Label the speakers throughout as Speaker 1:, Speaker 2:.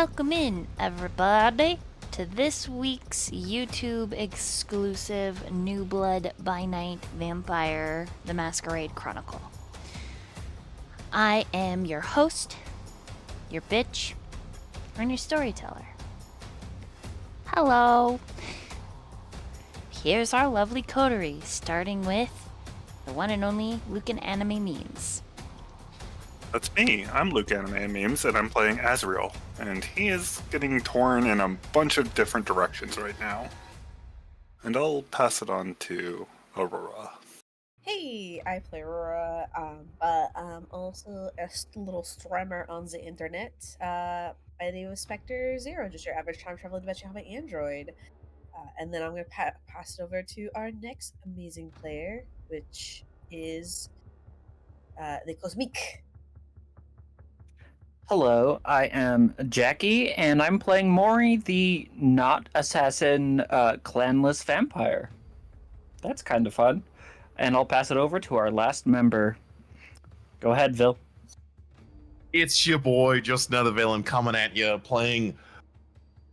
Speaker 1: Welcome in, everybody, to this week's YouTube exclusive New Blood by Night Vampire the Masquerade Chronicle. I am your host, your bitch, and your storyteller. Hello. Here's our lovely coterie, starting with the one and only Lucan Anime Memes.
Speaker 2: That's me. I'm Luke Anime Memes, and I'm playing Azriel, and he is getting torn in a bunch of different directions right now. And I'll pass it on to Aurora.
Speaker 3: Hey, I play Aurora, but I'm also a little streamer on the internet. By the name of Spectre Zero, just your average time traveling adventure on my Android. And then I'm going to pass it over to our next amazing player, which is the Cosmic.
Speaker 4: Hello, I am Jaqi, and I'm playing Mori, the not assassin clanless vampire. That's kind of fun. And I'll pass it over to our last member. Go ahead, Vil.
Speaker 5: It's your boy, just another villain coming at you, playing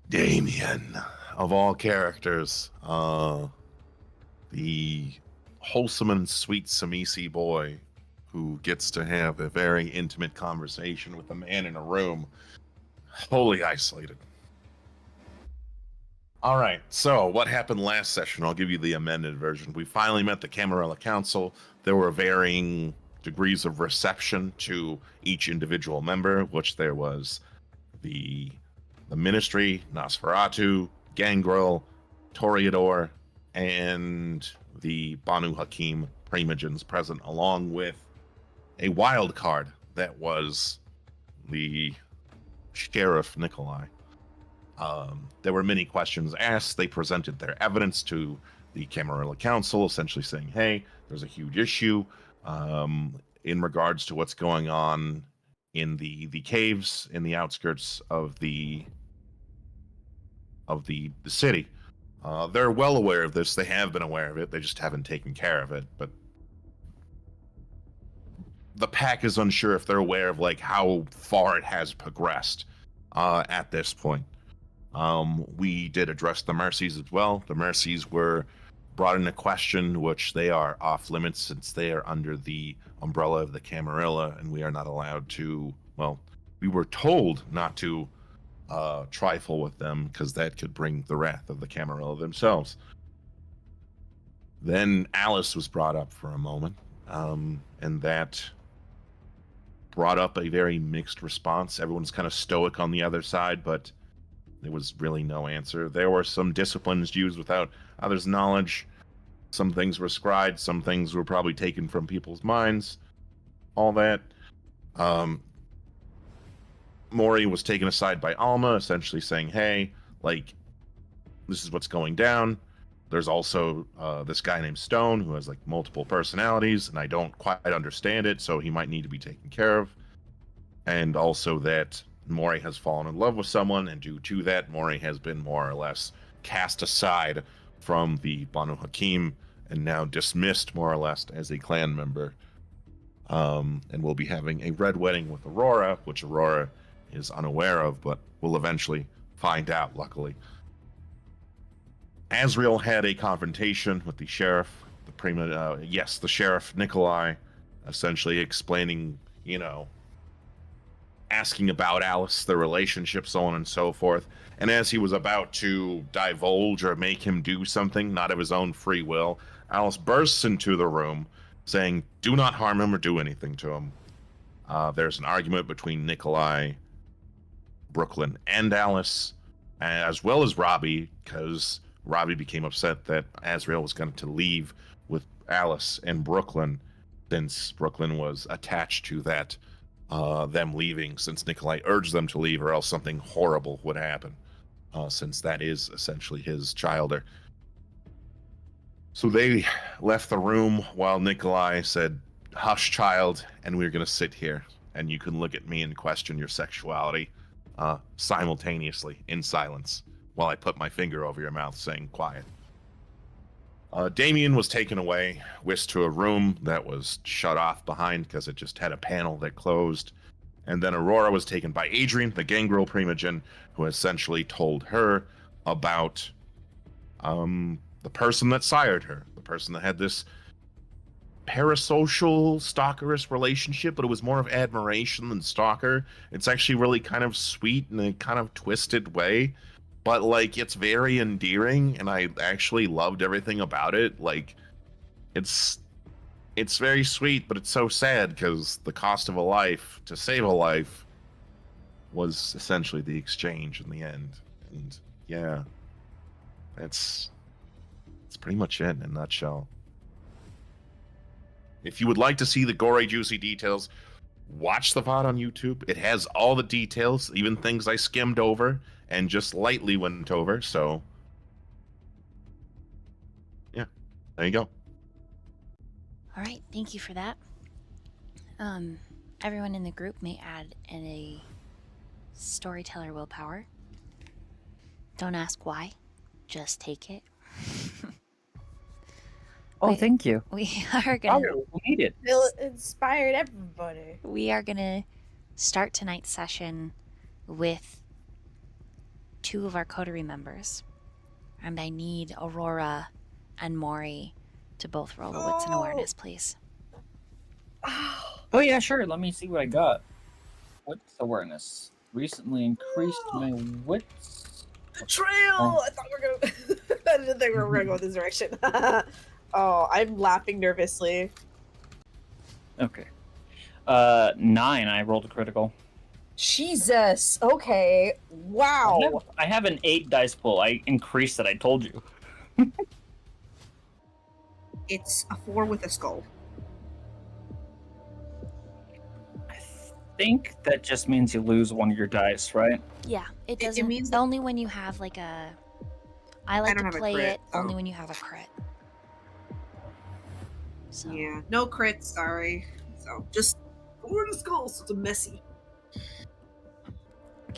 Speaker 5: Damien, of all characters. The wholesome and sweet Samisi boy who gets to have a very intimate conversation with a man in a room, wholly isolated. All right, so what happened last session? I'll give you the amended version. We finally met the Camarilla Council. There were varying degrees of reception to each individual member, which there was the Ministry, Nosferatu, Gangrel, Toreador, and the Banu Hakim Primogens present, along with a wild card that was the Sheriff Nikolai. There were many questions asked. They presented their evidence to the Camarilla Council, essentially saying, hey, there's a huge issue in regards to what's going on in the caves in the outskirts of the city. They're well aware of this. They have been aware of it. They just haven't taken care of it. But the pack is unsure if they're aware of like how far it has progressed at this point. We did address the Mercies as well. The Mercies were brought into question, which they are off limits since they are under the umbrella of the Camarilla, and we are not allowed to, well, we were told not to trifle with them because that could bring the wrath of the Camarilla themselves. Then Alice was brought up for a moment, and that brought up a very mixed response. Everyone's kind of stoic on the other side, but there was really no answer. There were some disciplines used without others' knowledge. Some things were scribed, some things were probably taken from people's minds. All that. Mori was taken aside by Alma, essentially saying, hey, like, this is what's going down. There's also this guy named Stone who has like multiple personalities, and I don't quite understand it, so he might need to be taken care of. And also that Mori has fallen in love with someone, and due to that, Mori has been more or less cast aside from the Banu Hakim and now dismissed more or less as a clan member. And we'll be having a red wedding with Aurora, which Aurora is unaware of, but will eventually find out, luckily. Azriel had a confrontation with the sheriff, the sheriff Nikolai, essentially explaining, asking about Alice, their relationship, so on and so forth. And as he was about to divulge or make him do something, not of his own free will, Alice bursts into the room saying, do not harm him or do anything to him. There's an argument between Nikolai, Brooklyn, and Alice, as well as Robbie, because Robbie became upset that Azriel was going to leave with Alice and Brooklyn, since Brooklyn was attached to that, them leaving, since Nikolai urged them to leave, or else something horrible would happen, since that is essentially his childer. So they left the room while Nikolai said, hush, child, and we're going to sit here, and you can look at me and question your sexuality simultaneously in silence, while I put my finger over your mouth saying quiet. Damien was taken away, whisked to a room that was shut off behind because it just had a panel that closed. And then Aurora was taken by Adrian, the gangrel primogen, who essentially told her about the person that sired her, the person that had this parasocial stalkerist relationship, but it was more of admiration than stalker. It's actually really kind of sweet in a kind of twisted way, but like it's very endearing, and I actually loved everything about it. Like it's very sweet, but it's so sad because the cost of a life to save a life was essentially the exchange in the end. And yeah, that's pretty much it in a nutshell. If you would like to see the gory, juicy details, watch the VOD on YouTube. It has all the details, even things I skimmed over and just lightly went over. So, yeah, there you go.
Speaker 1: All right, thank you for that. Everyone in the group may add a storyteller willpower. Don't ask why, just take it.
Speaker 4: Oh,
Speaker 1: Wait.
Speaker 4: thank you.
Speaker 1: We are gonna.
Speaker 4: Oh, we need it.
Speaker 3: It inspired everybody.
Speaker 1: We are gonna start tonight's session with 2 of our coterie members, and I need Aurora and Mori to both roll the wits and awareness, please.
Speaker 4: Oh yeah, sure. Let me see what I got. Wits awareness. Recently increased my wits.
Speaker 3: Trail!
Speaker 4: Oh.
Speaker 3: I thought we were gonna. I didn't think we were gonna go this direction. Oh, I'm laughing nervously.
Speaker 4: Okay. 9. I rolled a critical.
Speaker 3: Jesus. Okay. Wow.
Speaker 4: I have an 8 dice pool. I increased it. I told you.
Speaker 3: It's a 4 with a skull.
Speaker 4: I think that just means you lose one of your dice, right?
Speaker 1: Yeah, it doesn't.
Speaker 3: It means
Speaker 1: only when you have like a. I like
Speaker 3: don't
Speaker 1: to
Speaker 3: have a
Speaker 1: play
Speaker 3: crit,
Speaker 1: it only
Speaker 3: so-
Speaker 1: when you have a crit. So
Speaker 3: Yeah. No crits, sorry. So just 4 with a skull, so it's a messy.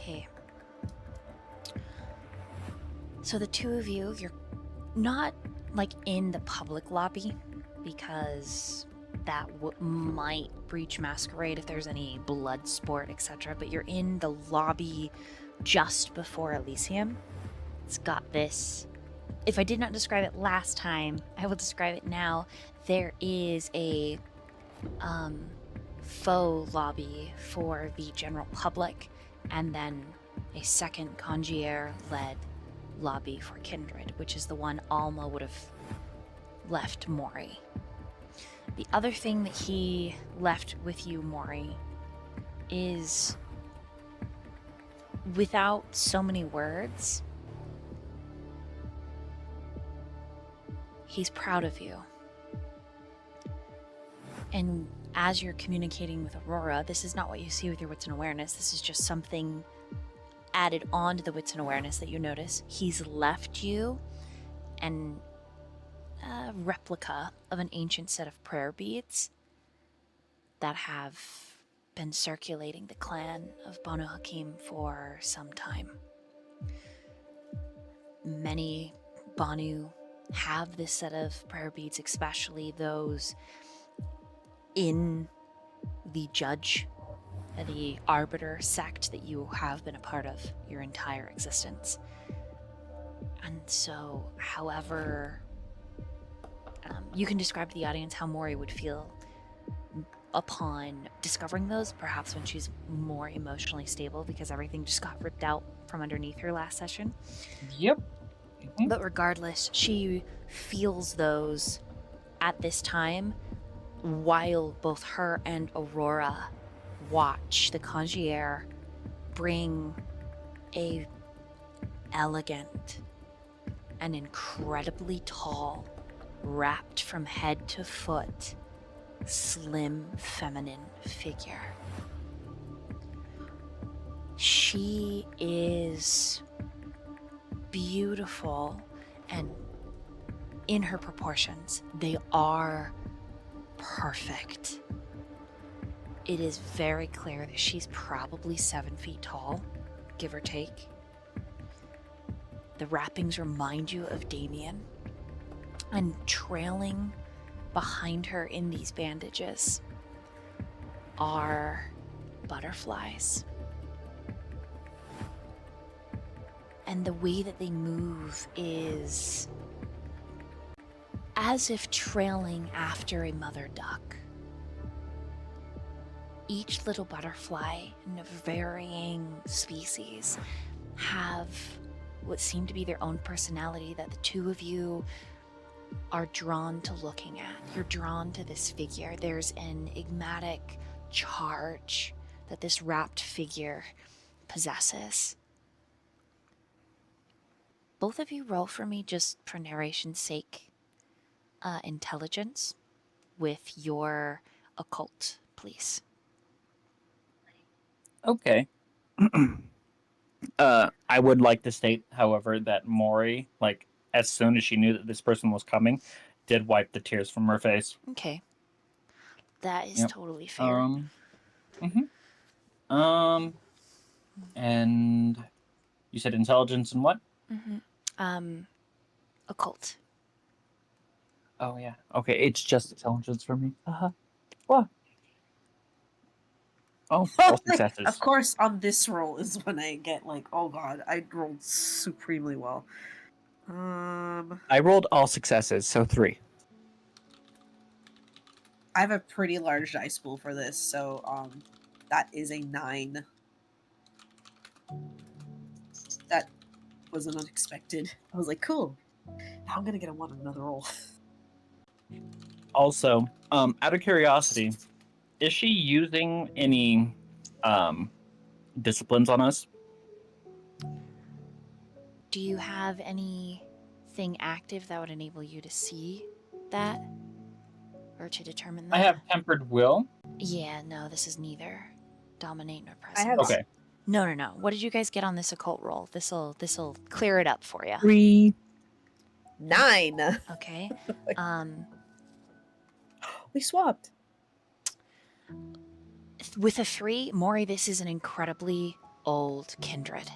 Speaker 1: okay. So the 2 of you, you're not like in the public lobby because that might breach masquerade if there's any blood sport, etc. But you're in the lobby just before Elysium. It's got this. If I did not describe it last time, I will describe it now. There is a faux lobby for the general public, and then a second concierge-led lobby for Kindred, which is the one Alma would have left Mori. The other thing that he left with you, Mori, is without so many words, he's proud of you. And as you're communicating with Aurora, this is not what you see with your wits and awareness. This is just something added on to the wits and awareness that you notice. He's left you an replica of an ancient set of prayer beads that have been circulating the clan of Banu Hakim for some time. Many Banu have this set of prayer beads, especially those in the judge, the arbiter sect that you have been a part of your entire existence. And so, however, you can describe to the audience how Mori would feel upon discovering those, perhaps when she's more emotionally stable because everything just got ripped out from underneath her last session.
Speaker 4: Yep.
Speaker 1: But regardless, she feels those at this time while both her and Aurora watch the concierge bring a elegant and incredibly tall, wrapped from head to foot, slim feminine figure. She is beautiful, and in her proportions, they are perfect. It is very clear that she's probably 7 feet tall, give or take. The wrappings remind you of Damien, and trailing behind her in these bandages are butterflies. And the way that they move is as if trailing after a mother duck. Each little butterfly in a varying species have what seem to be their own personality that the two of you are drawn to looking at. You're drawn to this figure. There's an enigmatic charge that this wrapped figure possesses. Both of you roll for me, just for narration's sake, intelligence with your occult, please.
Speaker 4: Okay. I would like to state, however, that Mori, like, as soon as she knew that this person was coming, did wipe the tears from her face.
Speaker 1: Okay. That is
Speaker 4: Yep.
Speaker 1: totally fair.
Speaker 4: And you said intelligence and what?
Speaker 1: Occult.
Speaker 4: Oh, yeah. Okay, it's just intelligence for me. What? Oh, all successes.
Speaker 3: Of course, on this roll is when I get like, oh god, I rolled supremely well.
Speaker 4: I rolled all successes, so 3.
Speaker 3: I have a pretty large dice pool for this, so that is a 9. That wasn't unexpected. I was like, cool. Now I'm gonna get a 1 on another roll.
Speaker 4: Also, out of curiosity, is she using any disciplines on us?
Speaker 1: Do you have anything active that would enable you to see that? Or to determine that?
Speaker 4: I have tempered will.
Speaker 1: Yeah, no, this is neither dominate nor
Speaker 3: I
Speaker 1: presence.
Speaker 3: have
Speaker 4: Okay.
Speaker 1: No. What did you guys get on this occult roll? This'll clear it up for you.
Speaker 4: 3.
Speaker 3: 9.
Speaker 1: Okay.
Speaker 3: We swapped.
Speaker 1: With a 3, Mori, this is an incredibly old kindred.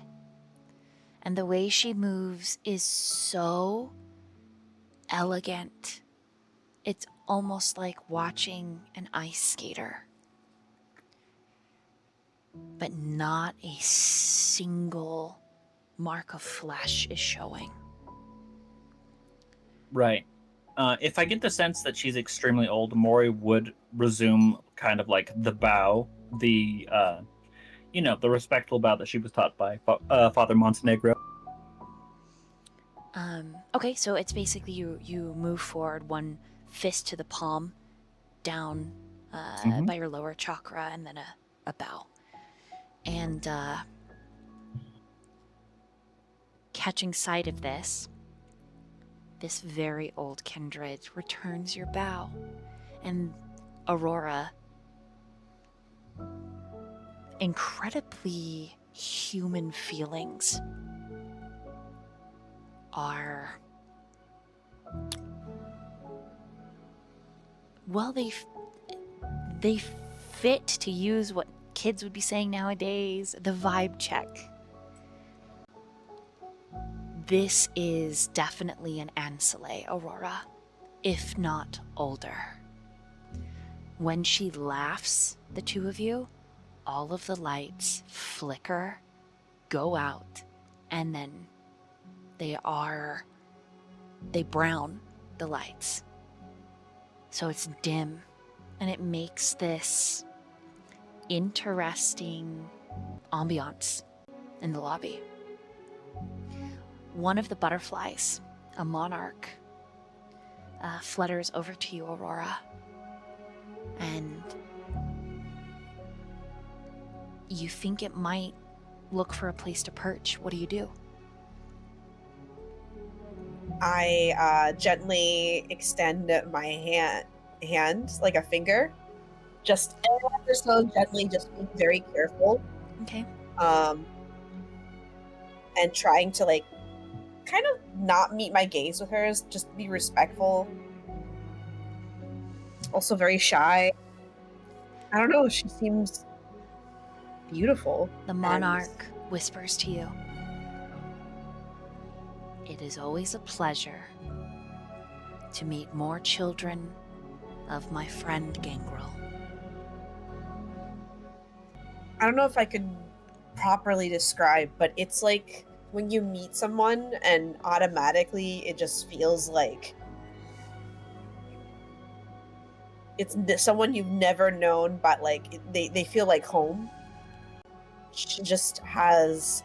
Speaker 1: And the way she moves is so elegant. It's almost like watching an ice skater. But not a single mark of flesh is showing.
Speaker 4: Right. If I get the sense that she's extremely old, Mori would resume kind of like the bow, the respectful bow that she was taught by Father Montenegro.
Speaker 1: Okay, so it's basically you move forward, one fist to the palm, down by your lower chakra, and then a bow. And catching sight of this very old kindred returns your bow. And Aurora, incredibly human feelings are, well, they fit, to use what kids would be saying nowadays, the vibe check. This is definitely an Ancile Aurora, if not older. When she laughs, the two of you, all of the lights flicker, go out, and then they brown, the lights. So it's dim, and it makes this interesting ambiance in the lobby. One of the butterflies, a monarch, flutters over to you, Aurora, and you think it might look for a place to perch. What do you do?
Speaker 3: I gently extend my hand like a finger, just ever so gently, just being very careful.
Speaker 1: Okay.
Speaker 3: And trying to like kind of not meet my gaze with hers, just be respectful. Also very shy. I don't know, she seems beautiful.
Speaker 1: The monarch whispers to you, "It is always a pleasure to meet more children of my friend Gangrel."
Speaker 3: I don't know if I could properly describe, but it's like when you meet someone and automatically it just feels like it's someone you've never known, but like they feel like home. She just has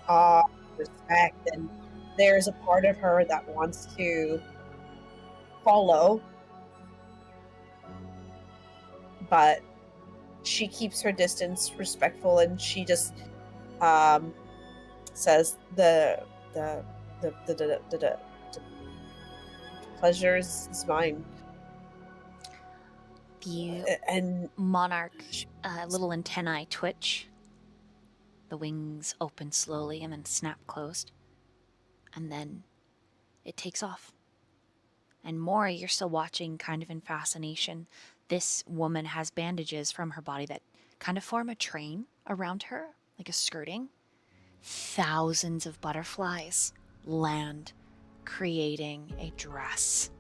Speaker 3: respect, and there's a part of her that wants to follow, but she keeps her distance respectful, and she just says the pleasure is mine.
Speaker 1: The
Speaker 3: And
Speaker 1: monarch, little antennae twitch. The wings open slowly and then snap closed. And then it takes off. And Mori, you're still watching kind of in fascination. This woman has bandages from her body that kind of form a train around her, like a skirting. Thousands of butterflies land, creating a dress.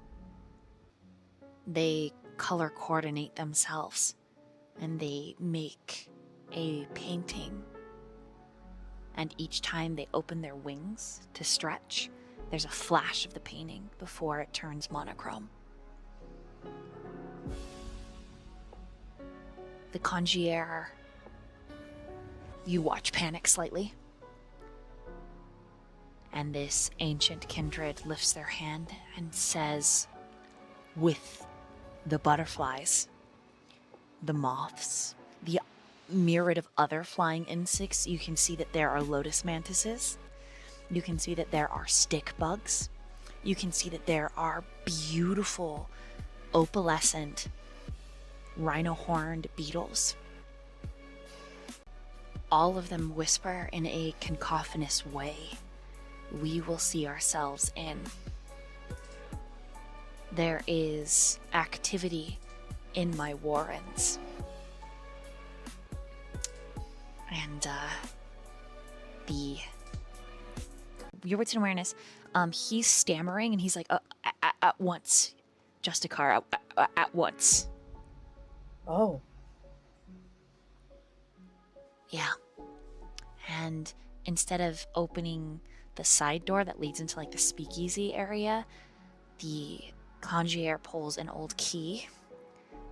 Speaker 1: They color coordinate themselves, and they make a painting. And each time they open their wings to stretch, there's a flash of the painting before it turns monochrome. The congiere, you watch panic slightly. And this ancient kindred lifts their hand and says, with the butterflies, the moths, the myriad of other flying insects, you can see that there are lotus mantises. You can see that there are stick bugs. You can see that there are beautiful opalescent rhino-horned beetles. All of them whisper in a cacophonous way, we will see ourselves in. There is activity in my warrens. And your wits and awareness, he's stammering and he's like, at once, Justicar, at once.
Speaker 3: oh,
Speaker 1: Yeah. And instead of opening the side door that leads into like the speakeasy area, the congiere pulls an old key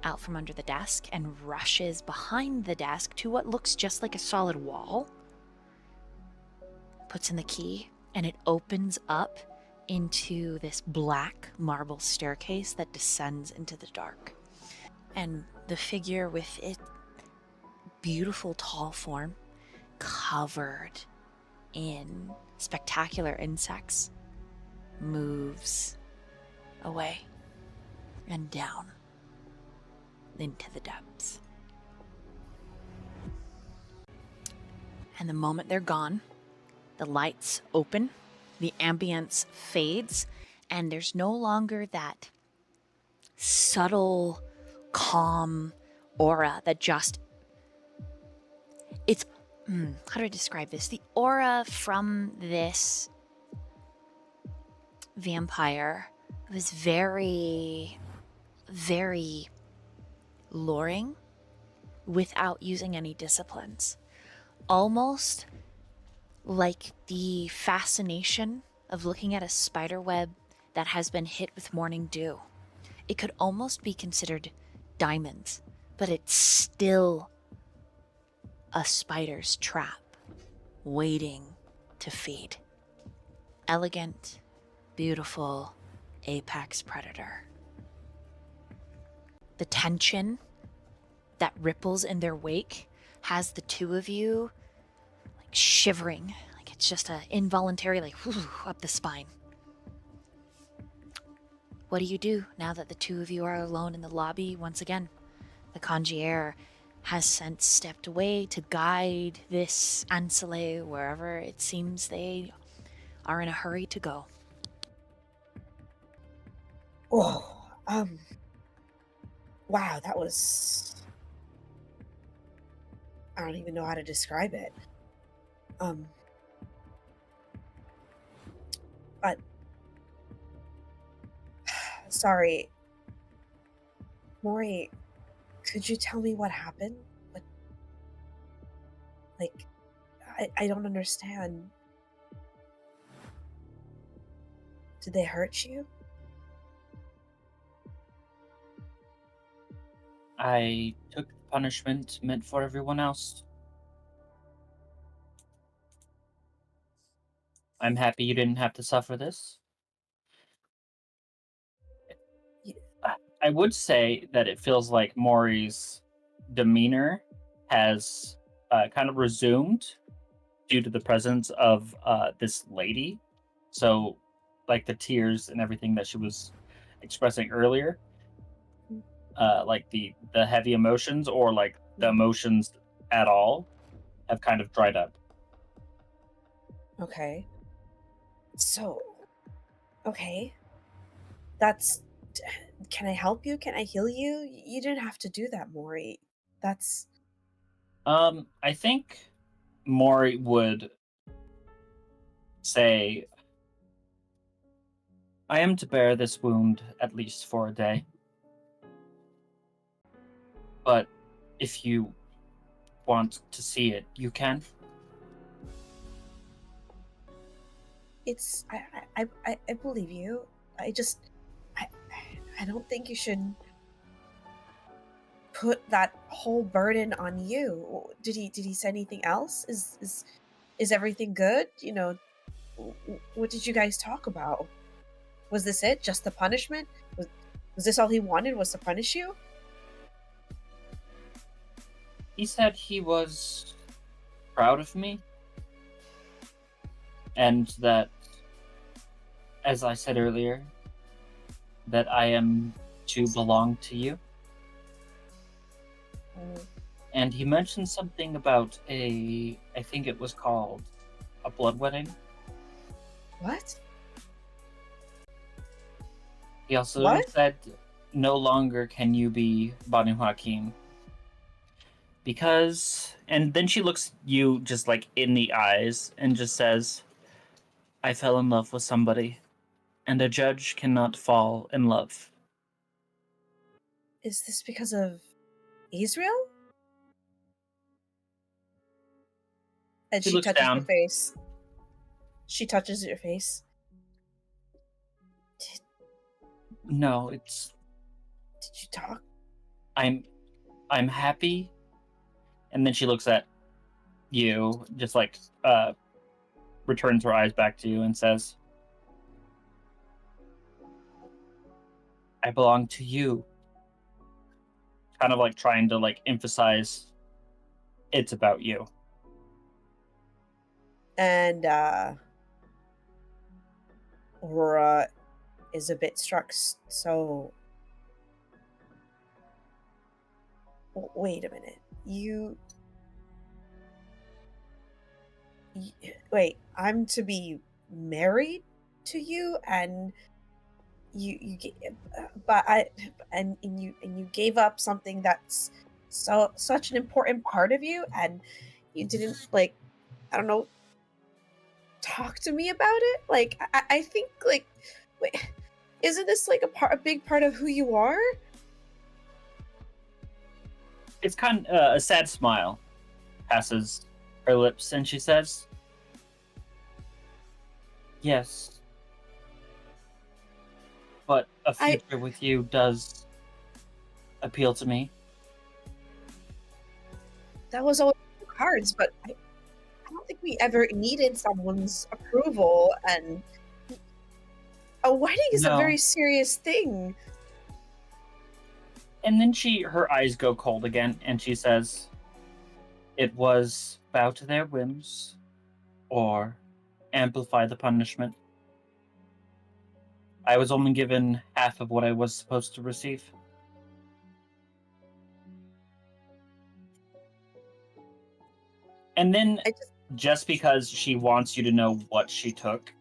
Speaker 1: out from under the desk and rushes behind the desk to what looks just like a solid wall. Puts in the key, and it opens up into this black marble staircase that descends into the dark. And the figure with its beautiful tall form, covered in spectacular insects, moves away and down into the depths. And the moment they're gone, the lights open, the ambience fades, and there's no longer that subtle, calm aura that just... It's... how do I describe this? The aura from this vampire was very, very luring without using any disciplines. Almost like the fascination of looking at a spider web that has been hit with morning dew. It could almost be considered diamonds, but it's still a spider's trap waiting to feed. Elegant, beautiful, apex predator. The tension that ripples in their wake has the two of you like shivering, like it's just an involuntary like up the spine. What do you do now that the two of you are alone in the lobby once again? The congiere has since stepped away to guide this Ancile wherever it seems they are in a hurry to go.
Speaker 3: Oh, wow, that was... I don't even know how to describe it. But... Sorry. Mori, could you tell me what happened? Like, I don't understand. Did they hurt you?
Speaker 4: I took the punishment meant for everyone else. I'm happy you didn't have to suffer this.
Speaker 3: Y-
Speaker 4: I would say that it feels like Mori's demeanor has kind of resumed due to the presence of this lady. So, like the tears and everything that she was expressing earlier, like the heavy emotions or like the emotions at all, have kind of dried up.
Speaker 3: Okay. So, okay. That's. Can I help you? Can I heal you? You didn't have to do that, Mori. That's.
Speaker 4: I think Mori would say, I am to bear this wound at least for a day. But if you want to see it, you can.
Speaker 3: It's. I believe you. I just. I don't think you should put that whole burden on you. Did he say anything else? Is everything good? You know, what did you guys talk about? Was this it? Just the punishment? Was this all he wanted? Was to punish you?
Speaker 4: He said he was proud of me. And that, as I said earlier, that I am to belong to you. And he mentioned something about I think it was called a blood wedding.
Speaker 3: What?
Speaker 4: He also
Speaker 3: What?
Speaker 4: said, no longer can you be Banu Hakim. Because, and then she looks you just like in the eyes and just says, I fell in love with somebody, and a judge cannot fall in love.
Speaker 3: Is this because of Azriel? And
Speaker 4: She
Speaker 3: she
Speaker 4: looks
Speaker 3: touches your
Speaker 4: down.
Speaker 3: face. She touches your face.
Speaker 4: No, it's
Speaker 3: Did you talk?
Speaker 4: I'm happy. And then she looks at you, just like returns her eyes back to you and says, I belong to you. Kind of like trying to like emphasize it's about you.
Speaker 3: And Aurora is a bit struck. So, wait a minute. Wait. I'm to be married to you, and you gave up something that's such an important part of you, and you didn't, like, I don't know, talk to me about it. Like, I think, like, wait, isn't this like a big part of who you are?
Speaker 4: It's kind of a sad smile passes her lips, and she says, yes, but a future with you does appeal to me.
Speaker 3: That was always in the cards, but I don't think we ever needed someone's approval, and a wedding is a
Speaker 4: No.
Speaker 3: very serious thing.
Speaker 4: And then her eyes go cold again, and she says, it was bow to their whims, or amplify the punishment. I was only given half of what I was supposed to receive. And then, just because she wants you to know what she took,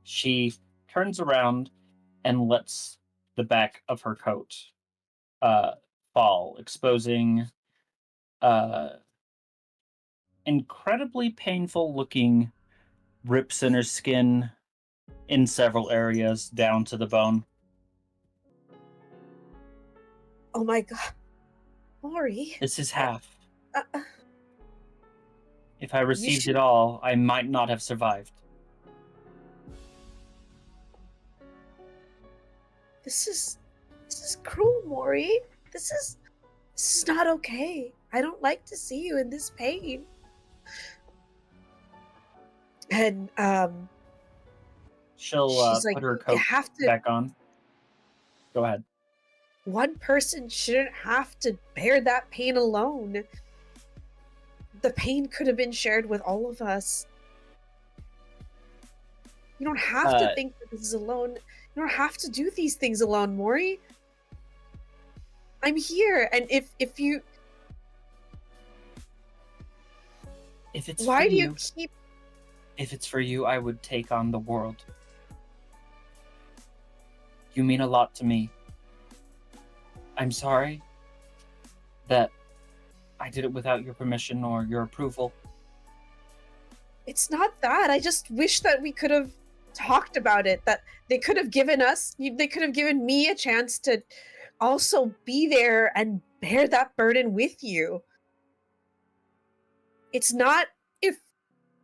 Speaker 4: she turns around and lets the back of her coat fall, exposing incredibly painful looking rips in her skin in several areas down to the bone.
Speaker 3: Oh my god. Mori.
Speaker 4: This is half. If I received
Speaker 3: should-
Speaker 4: it all, I might not have survived.
Speaker 3: This is cruel, Mori. This is not okay. I don't like to see you in this pain. And
Speaker 4: She'll
Speaker 3: she's like,
Speaker 4: put her
Speaker 3: you
Speaker 4: coat
Speaker 3: have to.
Speaker 4: back on. Go ahead.
Speaker 3: One person shouldn't have to bear that pain alone. The pain could have been shared with all of us. You don't have to think that this is alone. You don't have to do these things alone, Mori. I'm here, and if you,
Speaker 4: If it's
Speaker 3: why
Speaker 4: for
Speaker 3: do
Speaker 4: you,
Speaker 3: you keep?
Speaker 4: if it's for you, I would take on the world. You mean a lot to me. I'm sorry that I did it without your permission or your approval.
Speaker 3: It's not that. I just wish that we could have talked about it. That they could have given us. They could have given me a chance to also be there and bear that burden with you. It's not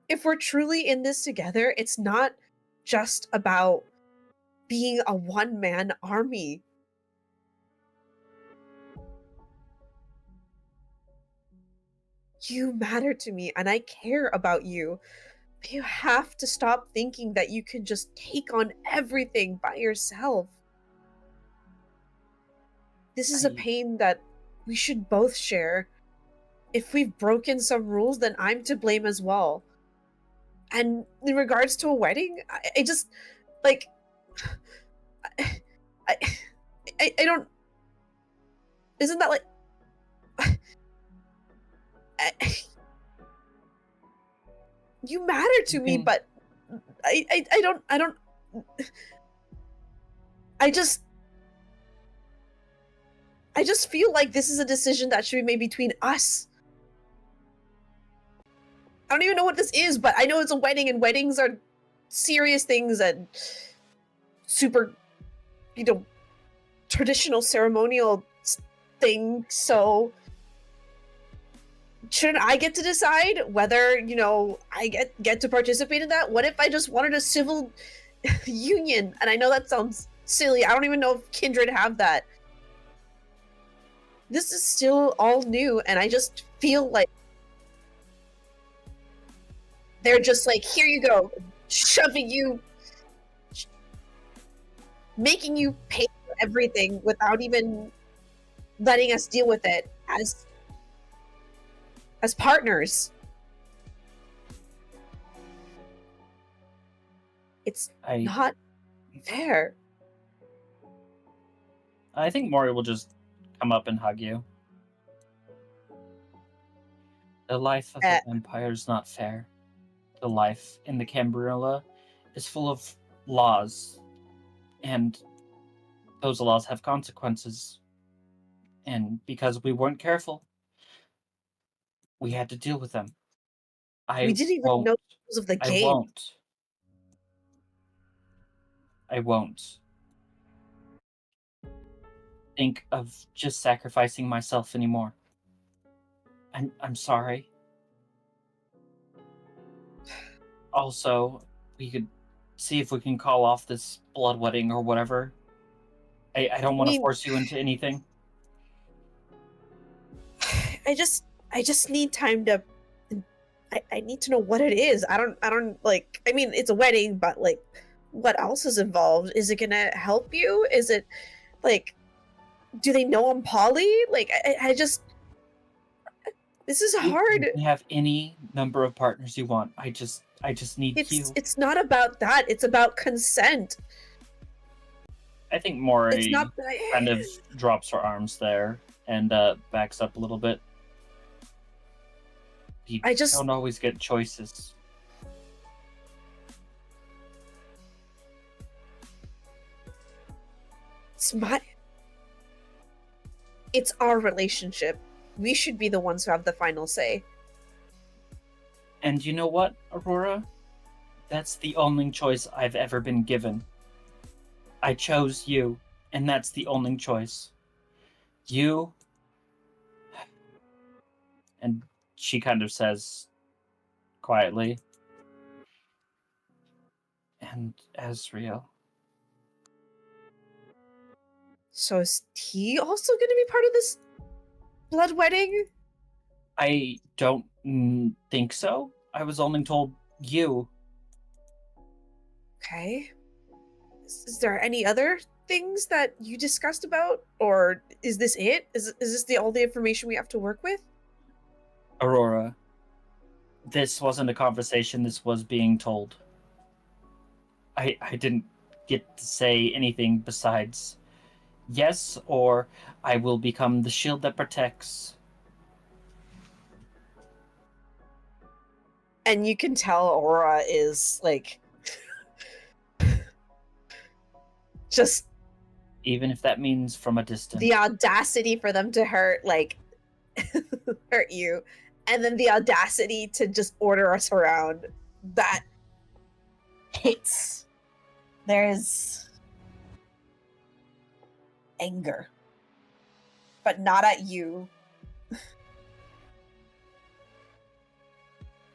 Speaker 3: if we're truly in this together, it's not just about being a one-man army. You matter to me and I care about you. But you have to stop thinking that you can just take on everything by yourself. This is a pain that we should both share. If we've broken some rules, then I'm to blame as well. And in regards to a wedding, I just, like, I don't, isn't that like, you matter to me, but I don't, I just feel like this is a decision that should be made between us. I don't even know what this is, but I know it's a wedding, and weddings are serious things and super, traditional ceremonial thing. So shouldn't I get to decide whether, I get to participate in that? What if I just wanted a civil union? And I know that sounds silly. I don't even know if Kindred have that. This is still all new, and I just feel like they're just like, here you go, shoving you, making you pay for everything without even letting us deal with it as partners. It's not fair.
Speaker 4: I think Mori will just come up and hug you. The life of the vampire is not fair. The life in the Cambrilla is full of laws, and those laws have consequences. And because we weren't careful, we had to deal with them.
Speaker 3: We didn't even know the rules of the game.
Speaker 4: I won't think of just sacrificing myself anymore. I'm sorry. Also, we could see if we can call off this blood wedding or whatever. I don't want to force you into anything.
Speaker 3: I just need time to. I need to know what it is. I don't like. I mean, it's a wedding, but like, what else is involved? Is it gonna help you? Is it like, do they know I'm poly? Like, I just. This is hard.
Speaker 4: You can have any number of partners you want. I just need you.
Speaker 3: It's not about that. It's about consent.
Speaker 4: I think Mori
Speaker 3: It's not.
Speaker 4: kind of drops her arms there and backs up a little bit. You don't always get choices.
Speaker 3: It's our relationship. We should be the ones who have the final say.
Speaker 4: And you know what, Aurora? That's the only choice I've ever been given. I chose you, and that's the only choice. You... And she kind of says, quietly. And Azriel.
Speaker 3: So is he also going to be part of this blood wedding?
Speaker 4: I don't think so. I was only told you.
Speaker 3: Okay. Is there any other things that you discussed about, or is this it? Is this all the information we have to work with?
Speaker 4: Aurora. This wasn't a conversation, this was being told. I didn't get to say anything besides yes, or I will become the shield that protects.
Speaker 3: And you can tell Aurora is like just
Speaker 4: Even if that means from a distance.
Speaker 3: the audacity for them to hurt hurt you, and then the audacity to just order us around. That hits. There's anger, but not at you.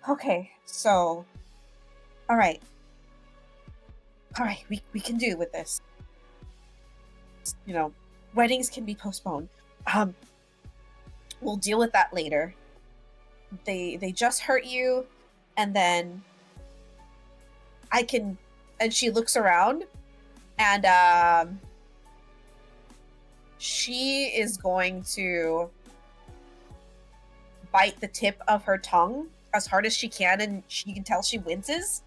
Speaker 3: Okay, so all right, we can do with this. You know, weddings can be postponed. We'll deal with that later. They just hurt you, and then I can. And she looks around, and she is going to bite the tip of her tongue as hard as she can, and you can tell she winces.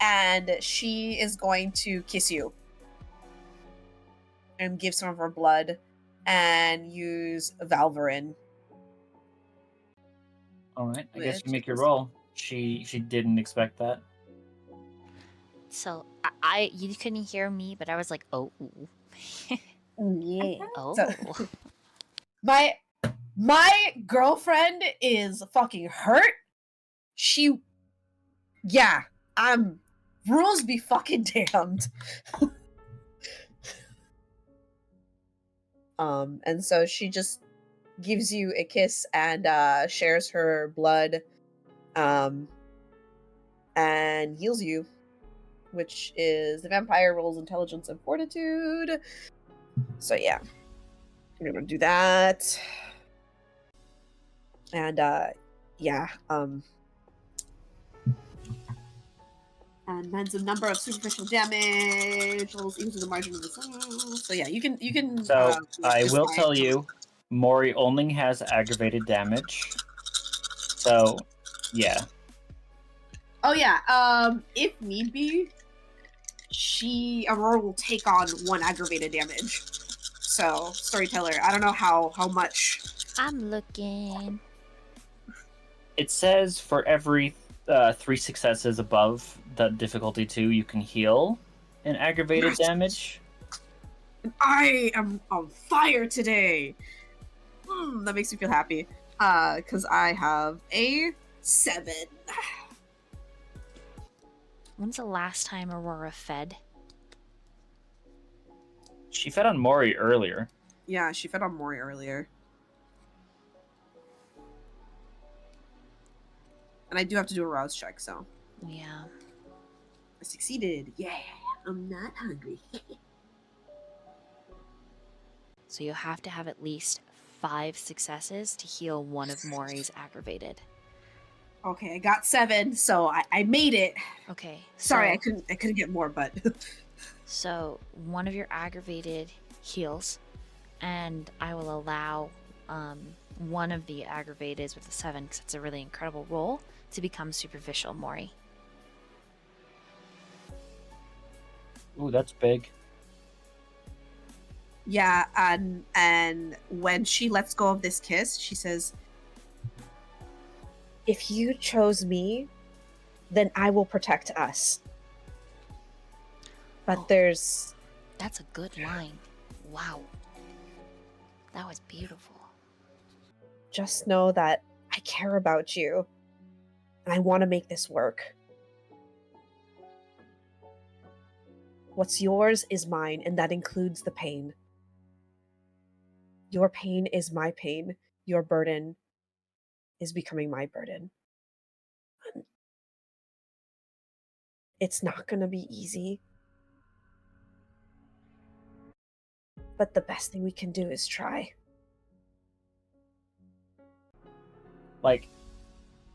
Speaker 3: And she is going to kiss you and give some of her blood and use Valverin.
Speaker 4: All right, I guess
Speaker 3: Which
Speaker 4: you make your
Speaker 3: is-
Speaker 4: roll. She didn't expect that.
Speaker 1: So you couldn't hear me, but I was like, oh,
Speaker 3: Yeah.
Speaker 1: oh.
Speaker 3: So- My girlfriend is fucking hurt. I'm rules be fucking damned. And so she just gives you a kiss and shares her blood, and heals you, which is the vampire rolls intelligence and fortitude. So yeah, we're gonna do that. And and mends a number of superficial damage rolls equal to the margin of the cell. So yeah, you can.
Speaker 4: So I will
Speaker 3: decide.
Speaker 4: tell you, Mori only has aggravated damage. So, yeah.
Speaker 3: Oh yeah. If need be, Aurora will take on 1 aggravated damage. So storyteller, I don't know how much.
Speaker 1: I'm looking.
Speaker 4: It says for every 3 successes above the difficulty 2, you can heal an aggravated
Speaker 3: Yes.
Speaker 4: damage.
Speaker 3: I am on fire today. That makes me feel happy. Because I have a 7.
Speaker 1: When's the last time Aurora fed?
Speaker 4: She fed on Mori earlier.
Speaker 3: Yeah, she fed on Mori earlier. And I do have to do a rouse check, so.
Speaker 1: Yeah.
Speaker 3: I succeeded. Yeah, I'm not hungry.
Speaker 1: So you have to have at least 5 successes to heal one of Mori's aggravated.
Speaker 3: Okay, I got 7, so I made it.
Speaker 1: Okay.
Speaker 3: Sorry, I
Speaker 1: so-
Speaker 3: couldn't get more, but
Speaker 1: So one of your aggravated heals, and I will allow one of the aggravateds with a 7, because it's a really incredible roll, to become superficial, Mori.
Speaker 4: Ooh, that's big.
Speaker 3: yeah, and when she lets go of this kiss, she says, "If you chose me, then I will protect us." But
Speaker 1: Oh.
Speaker 3: there's
Speaker 1: That's a good line. Wow. That was beautiful.
Speaker 3: just know that I care about you, and I want to make this work. What's yours is mine, and that includes the pain. Your pain is my pain. Your burden is becoming my burden. It's not going to be easy. But the best thing we can do is try.
Speaker 4: Like,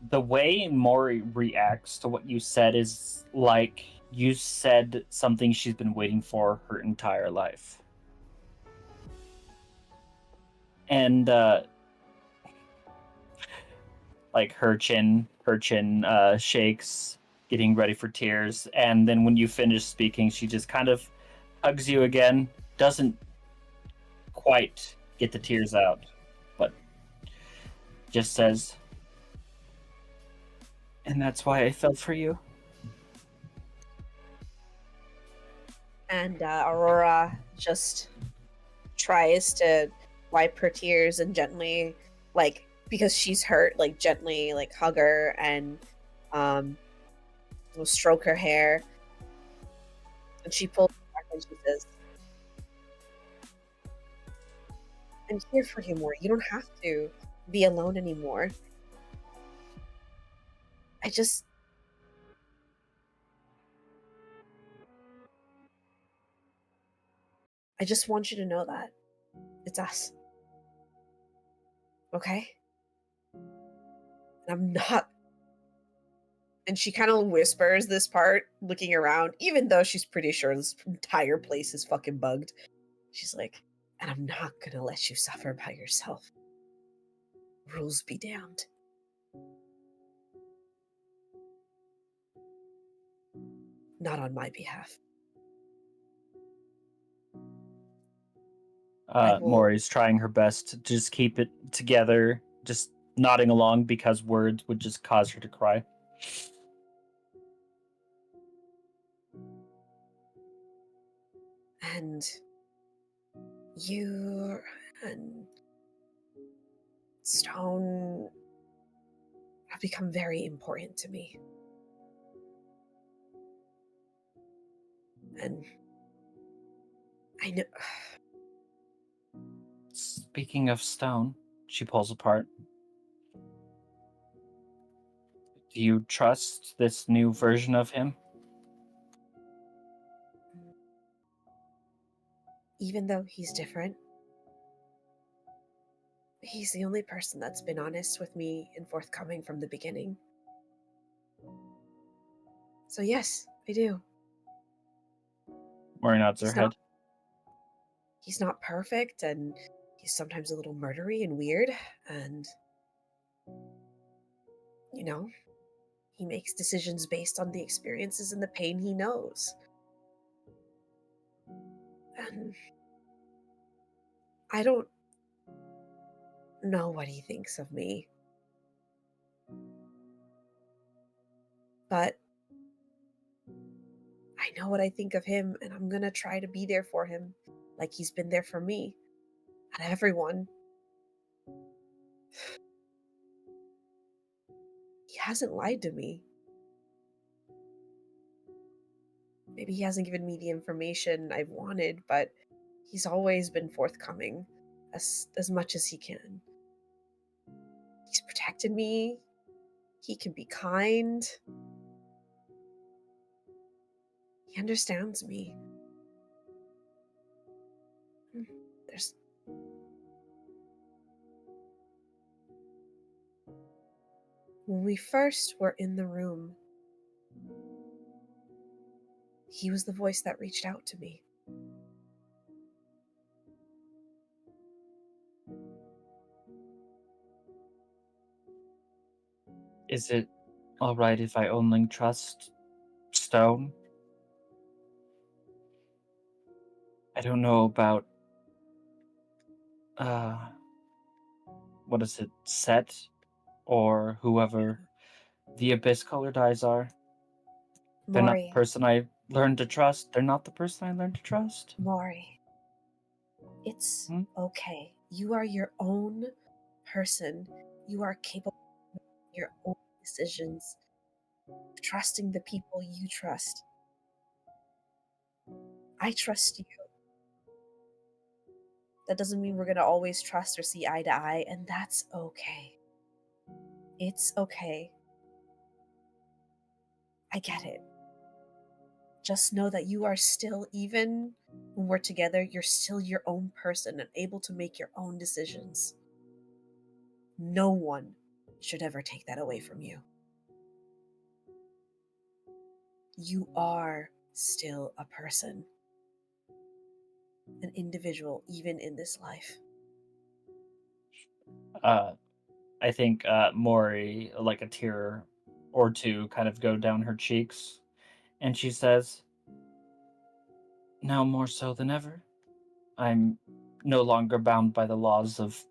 Speaker 4: the way Mori reacts to what you said is like you said something she's been waiting for her entire life. And like her chin shakes, getting ready for tears, and then when you finish speaking, she just kind of hugs you again, doesn't quite get the tears out, but just says, "And that's why I fell for you."
Speaker 3: And Aurora just tries to wipe her tears and gently, like, because she's hurt, like, gently, like, hug her and stroke her hair. And she pulls back and she says, "I'm here for you, Mori. You don't have to be alone anymore. I just want you to know that it's us. Okay? And I'm not." And she kind of whispers this part, looking around, even though she's pretty sure this entire place is fucking bugged. She's like, "And I'm not gonna let you suffer by yourself. Rules be damned. Not on my behalf." I will-
Speaker 4: Mori's trying her best to just keep it together, just nodding along because words would just cause her to cry.
Speaker 3: And you and Stone have become very important to me. And I know.
Speaker 4: Speaking of Stone, she pulls apart. Do you trust this new version of him?
Speaker 3: Even though he's different, he's the only person that's been honest with me and forthcoming from the beginning. So yes, I do.
Speaker 4: Mori nods her
Speaker 3: He's
Speaker 4: head.
Speaker 3: not, he's not perfect, and he's sometimes a little murdery and weird, and you know, he makes decisions based on the experiences and the pain he knows. And I don't know what he thinks of me. But I know what I think of him, and I'm gonna try to be there for him, like he's been there for me and everyone. He hasn't lied to me. Maybe he hasn't given me the information I've wanted, but he's always been forthcoming as much as he can. He's protected me. He can be kind. He understands me. There's When we first were in the room, he was the voice that reached out to me.
Speaker 4: Is it alright if I only trust Stone? I don't know about what is it, Set or whoever the Abyss Colored Eyes are. They're not the
Speaker 3: Mori,
Speaker 4: person I learned to trust. They're not the person I learned to trust.
Speaker 3: Mori, it's
Speaker 4: Hmm?
Speaker 3: okay. You are your own person. You are capable of your own decisions, trusting the people you trust. I trust you. That doesn't mean we're going to always trust or see eye to eye, and that's okay. It's okay. I get it. Just know that you are still, even when we're together, you're still your own person and able to make your own decisions. No one should ever take that away from you. You are still a person, an individual, even in this life.
Speaker 4: I think Mori, like a tear or two, kind of go down her cheeks, and she says, "Now more so than ever, I'm no longer bound by the laws of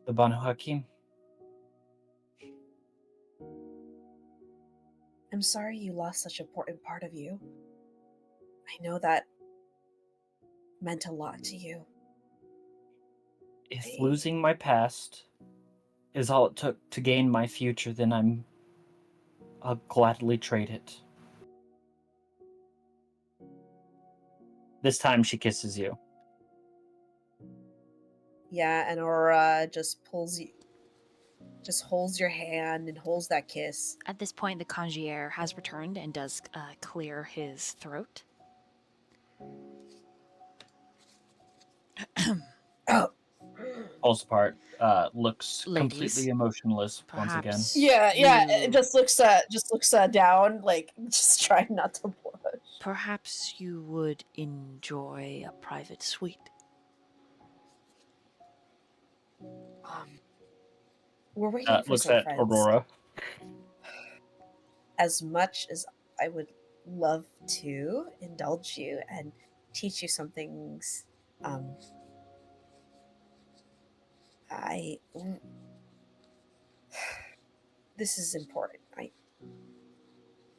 Speaker 4: the Banu Hakim."
Speaker 3: I'm sorry you lost such an important part of you. I know that meant a lot to you.
Speaker 4: If losing my past is all it took to gain my future, then I'll gladly trade it. This time she kisses you.
Speaker 3: Yeah, and Aurora just holds your hand and holds that kiss.
Speaker 1: At this point, the congier has returned and does clear his throat.
Speaker 3: Oh,
Speaker 4: Pulls apart, looks
Speaker 1: Ladies,
Speaker 4: completely emotionless once again.
Speaker 1: perhaps
Speaker 3: yeah. It
Speaker 1: you-
Speaker 3: just looks down, like just trying not to blush.
Speaker 1: Perhaps you would enjoy a private suite.
Speaker 3: We're waiting for
Speaker 4: Looks
Speaker 3: some
Speaker 4: at
Speaker 3: friends.
Speaker 4: Aurora.
Speaker 3: As much as I would love to indulge you and teach you some things, this is important.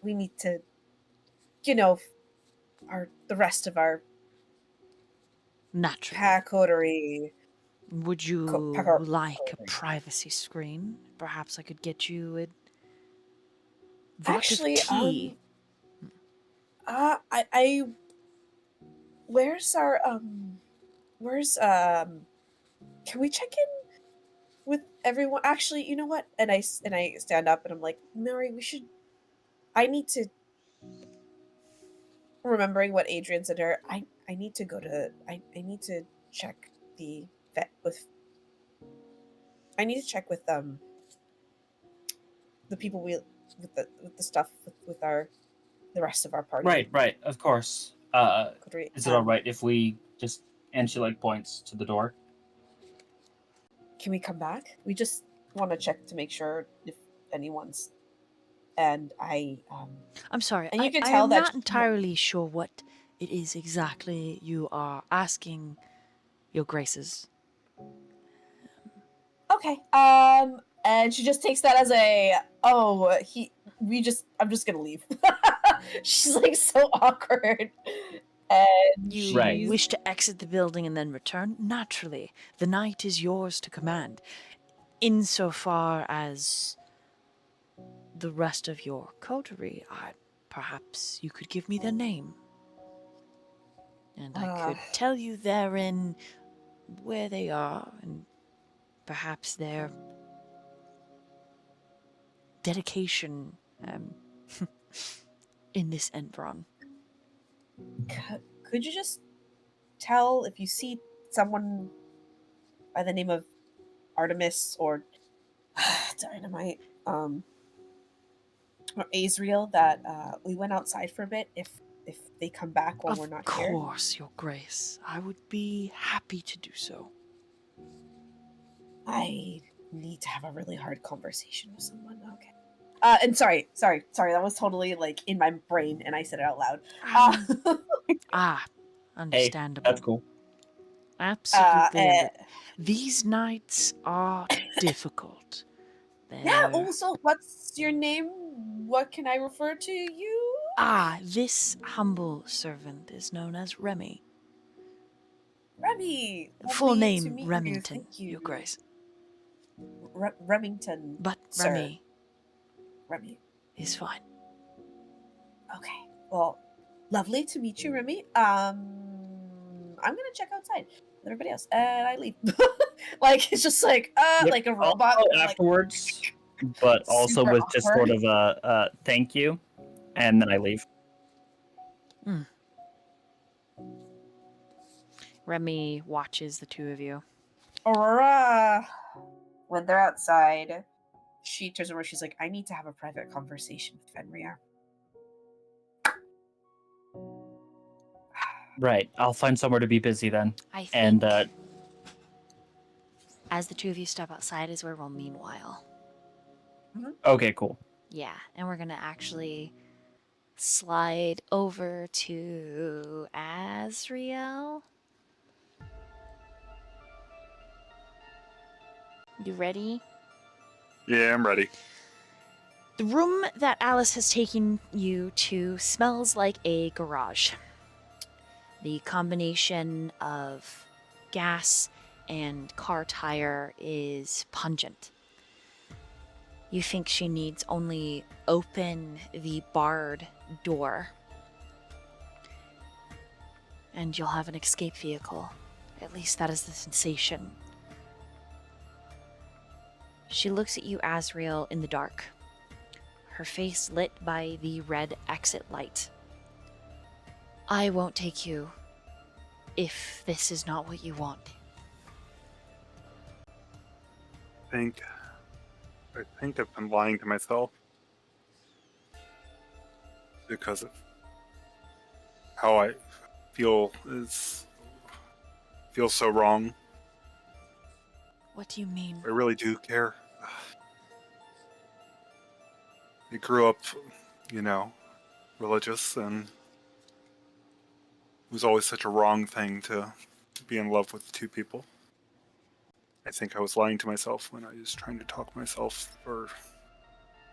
Speaker 3: We need to, the rest of our
Speaker 1: Naturally.
Speaker 3: coterie.
Speaker 1: Would you
Speaker 3: Packer-
Speaker 1: like a privacy screen? Perhaps I could get you a vat
Speaker 3: Actually,
Speaker 1: of tea.
Speaker 3: I where's our can we check in with everyone? Actually, you know what? And I stand up and I'm like, Mary, I need to, remembering what Adrian said to her, I need to go to, I need to check the vet with, I need to check with the people with the stuff with the rest of our party.
Speaker 4: Right, of course.
Speaker 3: Coterie.
Speaker 4: Is it alright if we just, and she like points to the door?
Speaker 3: Can we come back? We just want to check to make sure if anyone's, and
Speaker 1: I'm sorry,
Speaker 3: and you can
Speaker 1: I
Speaker 3: tell
Speaker 1: am
Speaker 3: that
Speaker 1: not entirely sure what it is exactly you are asking, Your Graces.
Speaker 3: Okay. And she just takes that as I'm just gonna leave. She's like so awkward. And
Speaker 1: You
Speaker 4: Right.
Speaker 1: wish to exit the building and then return? Naturally, the night is yours to command. Insofar as the rest of your coterie, perhaps you could give me their name. And I could tell you therein where they are, and perhaps their dedication in this Envron.
Speaker 3: could you just tell if you see someone by the name of Artemis or Dynamite, or Azriel, that we went outside for a bit, if they come back while we're not here?
Speaker 1: Of course, Your Grace. I would be happy to do so.
Speaker 3: I need to have a really hard conversation with someone. Okay. And sorry, that was totally like in my brain and I said it out loud.
Speaker 1: Understandable.
Speaker 4: Hey, that's cool.
Speaker 1: Absolutely. These nights are difficult.
Speaker 3: Yeah, also, what's your name? What can I refer to you?
Speaker 1: This humble servant is known as Remy.
Speaker 3: Remy.
Speaker 1: Full
Speaker 3: Lovely to
Speaker 1: name,
Speaker 3: meet you.
Speaker 1: Remington,
Speaker 3: Thank you.
Speaker 1: Your Grace.
Speaker 3: Remington.
Speaker 1: But
Speaker 3: sir.
Speaker 1: Remy
Speaker 3: Remy.
Speaker 1: is fine.
Speaker 3: Okay. Well, lovely to meet you, Remy. I'm gonna check outside with everybody else, and I leave. Like it's just like
Speaker 4: Yep.
Speaker 3: like a robot.
Speaker 4: Also,
Speaker 3: like,
Speaker 4: afterwards, but also
Speaker 3: Super
Speaker 4: with just
Speaker 3: awkward.
Speaker 4: sort of a thank you, and then I leave.
Speaker 1: Remy watches the two of you.
Speaker 3: Aurora, when they're outside, she turns over. She's like, "I need to have a private conversation with Fenrir."
Speaker 4: Right. I'll find somewhere to be busy then.
Speaker 1: I think
Speaker 4: And
Speaker 1: as the two of you step outside is where we'll meanwhile.
Speaker 4: okay, cool.
Speaker 1: Yeah, and we're gonna actually slide over to Azriel. You ready?
Speaker 2: Yeah, I'm ready.
Speaker 1: The room that Alice has taken you to smells like a garage. The combination of gas and car tire is pungent. You think she needs only open the barred door, and you'll have an escape vehicle. At least that is the sensation. She looks at you, Azriel, in the dark, her face lit by the red exit light. I won't take you if this is not what you want.
Speaker 2: I think I've been lying to myself because of how I feels so wrong.
Speaker 1: What do you mean?
Speaker 2: I really do care. I grew up, religious, and it was always such a wrong thing to be in love with two people. I think I was lying to myself when I was trying to talk myself, or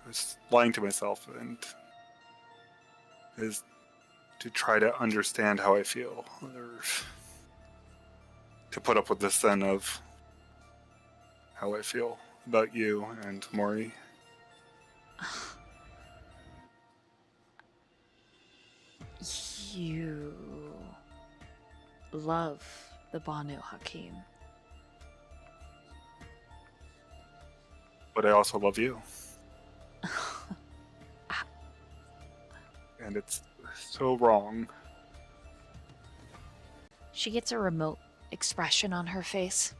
Speaker 2: I was lying to myself, and is to try to understand how I feel, or to put up with the sin of how I feel about you and Mori.
Speaker 1: You love the Banu Hakim.
Speaker 2: But I also love you. And it's so wrong.
Speaker 1: She gets a remote expression on her face.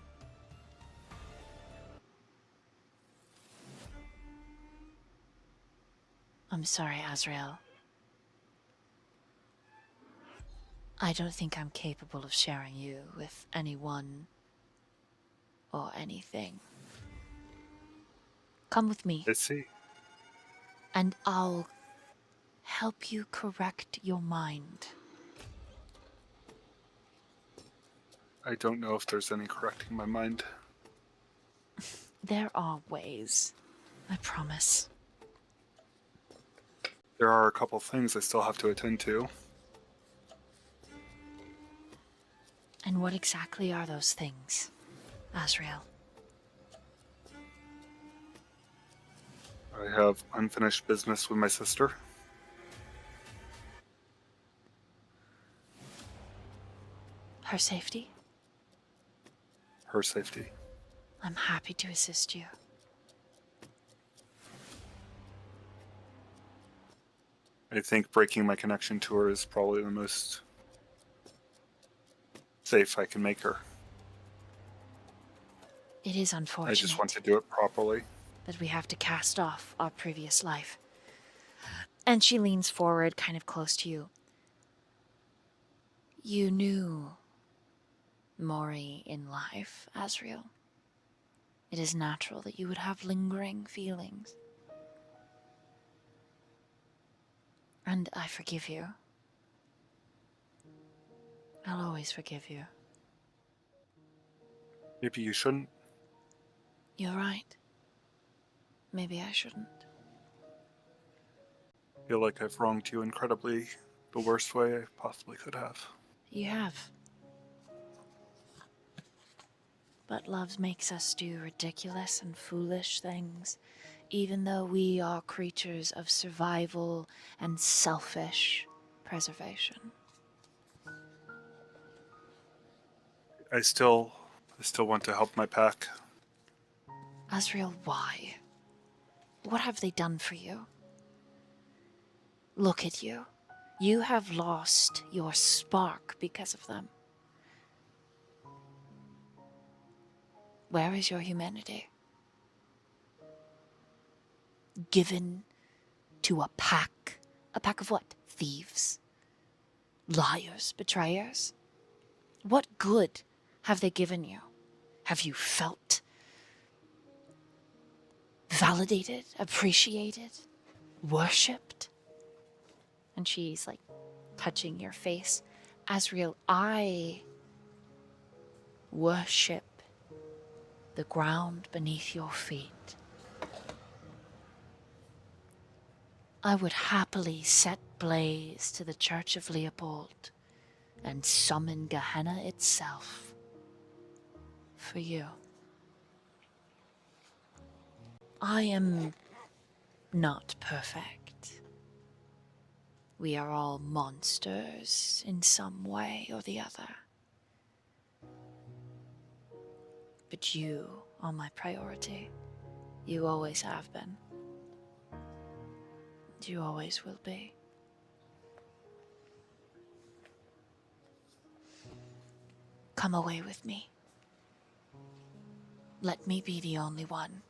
Speaker 1: I'm sorry, Azriel. I don't think I'm capable of sharing you with anyone or anything. Come with me,
Speaker 2: I see.
Speaker 1: and I'll help you correct your mind.
Speaker 2: I don't know if there's any correcting my mind.
Speaker 1: There are ways, I promise.
Speaker 2: There are a couple things I still have to attend to.
Speaker 1: And what exactly are those things, Azriel?
Speaker 2: I have unfinished business with my sister.
Speaker 1: Her safety?
Speaker 2: Her safety.
Speaker 1: I'm happy to assist you.
Speaker 2: I think breaking my connection to her is probably the most safe I can make her.
Speaker 1: It is unfortunate
Speaker 2: I just want to do it properly.
Speaker 1: that we have to cast off our previous life. And she leans forward, kind of close to you. You knew Mori in life, Azriel. It is natural that you would have lingering feelings. And I forgive you. I'll always forgive you.
Speaker 2: Maybe you shouldn't.
Speaker 1: You're right. Maybe I shouldn't.
Speaker 2: I feel like I've wronged you incredibly the worst way I possibly could have.
Speaker 1: You have. But love makes us do ridiculous and foolish things, even though we are creatures of survival and selfish preservation.
Speaker 2: I still want to help my pack.
Speaker 1: Azriel, why? What have they done for you? Look at you. You have lost your spark because of them. Where is your humanity? Given to a pack. A pack of what? Thieves? Liars? Betrayers? What good have they given you? Have you felt validated, appreciated, worshipped? And she's like touching your face. Azriel, I worship the ground beneath your feet. I would happily set blaze to the Church of Leopold and summon Gehenna itself for you. I am not perfect. We are all monsters in some way or the other. But you are my priority. You always have been. You always will be. Come away with me. Let me be the only one.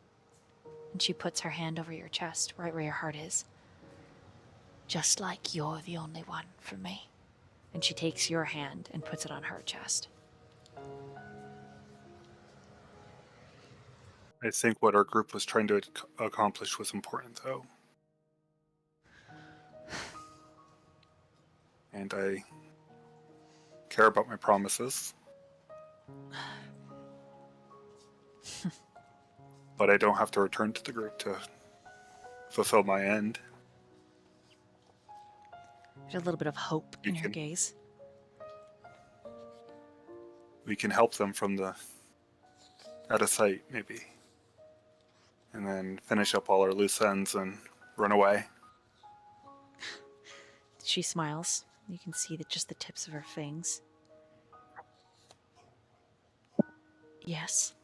Speaker 1: And she puts her hand over your chest, right where your heart is. Just like you're the only one for me. And she takes your hand and puts it on her chest.
Speaker 2: I think what our group was trying to accomplish was important, though. And I care about my promises. But I don't have to return to the group to fulfill my end.
Speaker 1: There's a little bit of hope in her gaze.
Speaker 2: We can help them from the out of sight, maybe. And then finish up all our loose ends and run away.
Speaker 1: She smiles. You can see that just the tips of her fangs. Yes.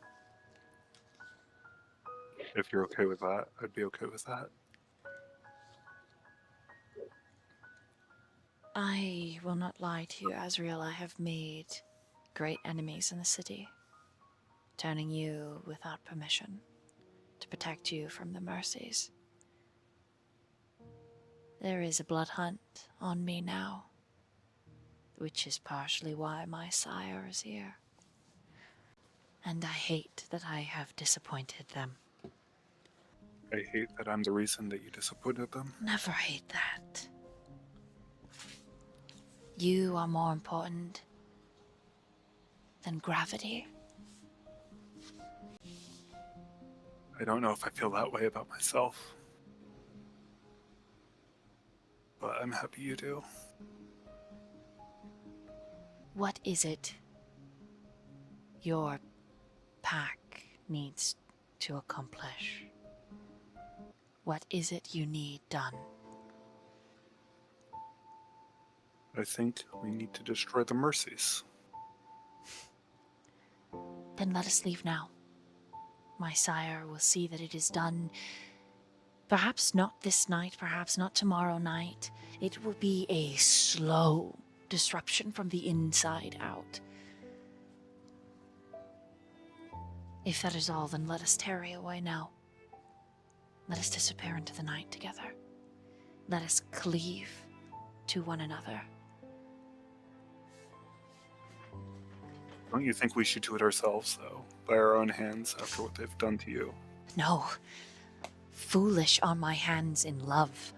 Speaker 2: If you're okay with that, I'd be okay with that.
Speaker 1: I will not lie to you, Azriel. I have made great enemies in the city, turning you without permission to protect you from the mercies. There is a blood hunt on me now, which is partially why my sire is here. And I hate that I have disappointed them.
Speaker 2: I hate that I'm the reason that you disappointed them.
Speaker 1: Never hate that. You are more important than gravity.
Speaker 2: I don't know if I feel that way about myself. But I'm happy you do.
Speaker 1: What is it your pack needs to accomplish? What is it you need done?
Speaker 2: I think we need to destroy the mercies.
Speaker 1: Then let us leave now. My sire will see that it is done. Perhaps not this night, perhaps not tomorrow night. It will be a slow disruption from the inside out. If that is all, then let us tarry away now. Let us disappear into the night together. Let us cleave to one another.
Speaker 2: Don't you think we should do it ourselves, though? By our own hands, after what they've done to you?
Speaker 1: No. Foolish are my hands in love.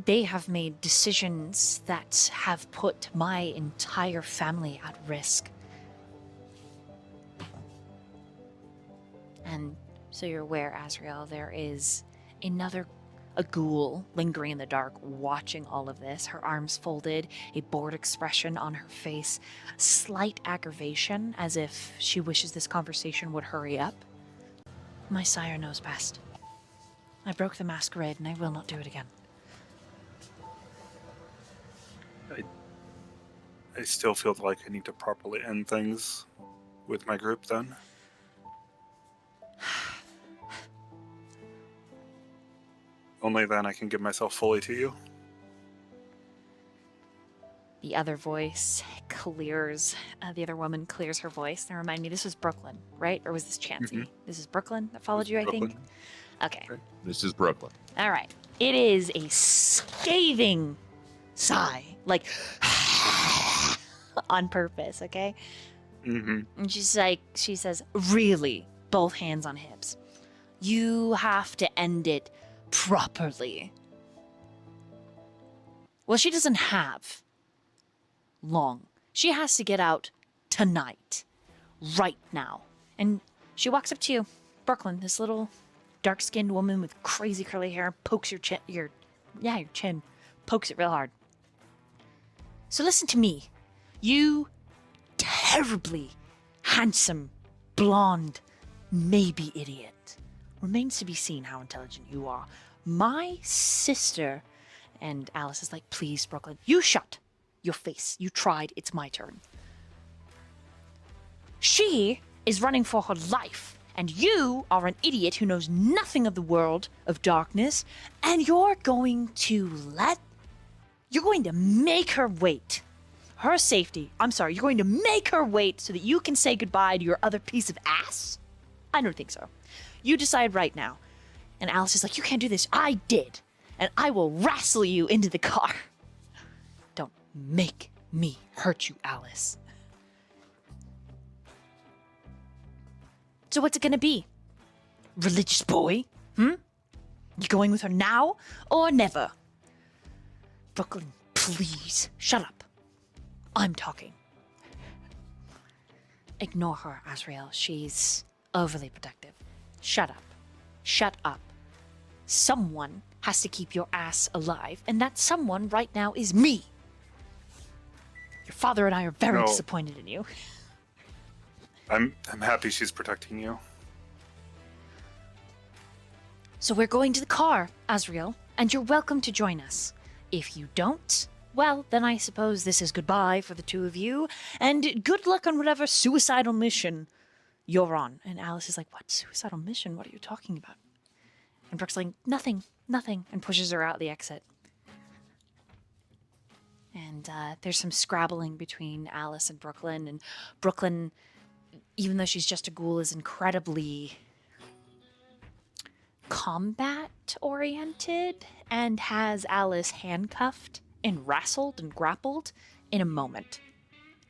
Speaker 1: They have made decisions that have put my entire family at risk. And so you're aware, Azriel, there is a ghoul lingering in the dark, watching all of this, her arms folded, a bored expression on her face, slight aggravation, as if she wishes this conversation would hurry up. My sire knows best. I broke the masquerade, and I will not do it again.
Speaker 2: I still feel like I need to properly end things with my group, then. Only then I can give myself fully to you.
Speaker 1: The other voice clears, the other woman clears her voice. Now remind me, this was Brooklyn, right? Or was this Chansey?
Speaker 2: Mhm.
Speaker 1: This is Brooklyn that followed you, I think?
Speaker 2: Brooklyn.
Speaker 1: Okay.
Speaker 2: Okay.
Speaker 5: This is Brooklyn.
Speaker 1: All right. It is a scathing sigh, like on purpose, okay?
Speaker 2: Mm-hmm.
Speaker 1: And she says, really, both hands on hips. You have to end it properly. Well, she doesn't have long. She has to get out tonight, right now. And she walks up to you, Brooklyn, this little dark-skinned woman with crazy curly hair, pokes your chin, your chin, pokes it real hard. So listen to me, you terribly handsome, blonde, maybe idiot. Remains to be seen how intelligent you are. My sister, and Alice is like, please, Brooklyn, you shut your face. You tried, it's my turn. She is running for her life, and you are an idiot who knows nothing of the world of darkness, and you're going to make her wait. Her safety, you're going to make her wait so that you can say goodbye to your other piece of ass? I don't think so. You decide right now. And Alice is like, you can't do this. I did. And I will wrestle you into the car. Don't make me hurt you, Alice. So what's it gonna be? Religious boy? You going with her now or never? Brooklyn, please, shut up. I'm talking. Ignore her, Azriel. She's overly protective. Shut up. Shut up. Someone has to keep your ass alive, and that someone right now is me. Your father and I are very
Speaker 2: No.
Speaker 1: disappointed in you.
Speaker 2: I'm happy she's protecting you.
Speaker 1: So we're going to the car, Azriel, and you're welcome to join us. If you don't, well, then I suppose this is goodbye for the two of you, and good luck on whatever suicidal mission you're on. And Alice is like, what suicidal mission? What are you talking about? And Brooke's like, nothing, and pushes her out the exit. And there's some scrabbling between Alice and Brooklyn, even though she's just a ghoul, is incredibly combat-oriented and has Alice handcuffed and wrestled and grappled in a moment.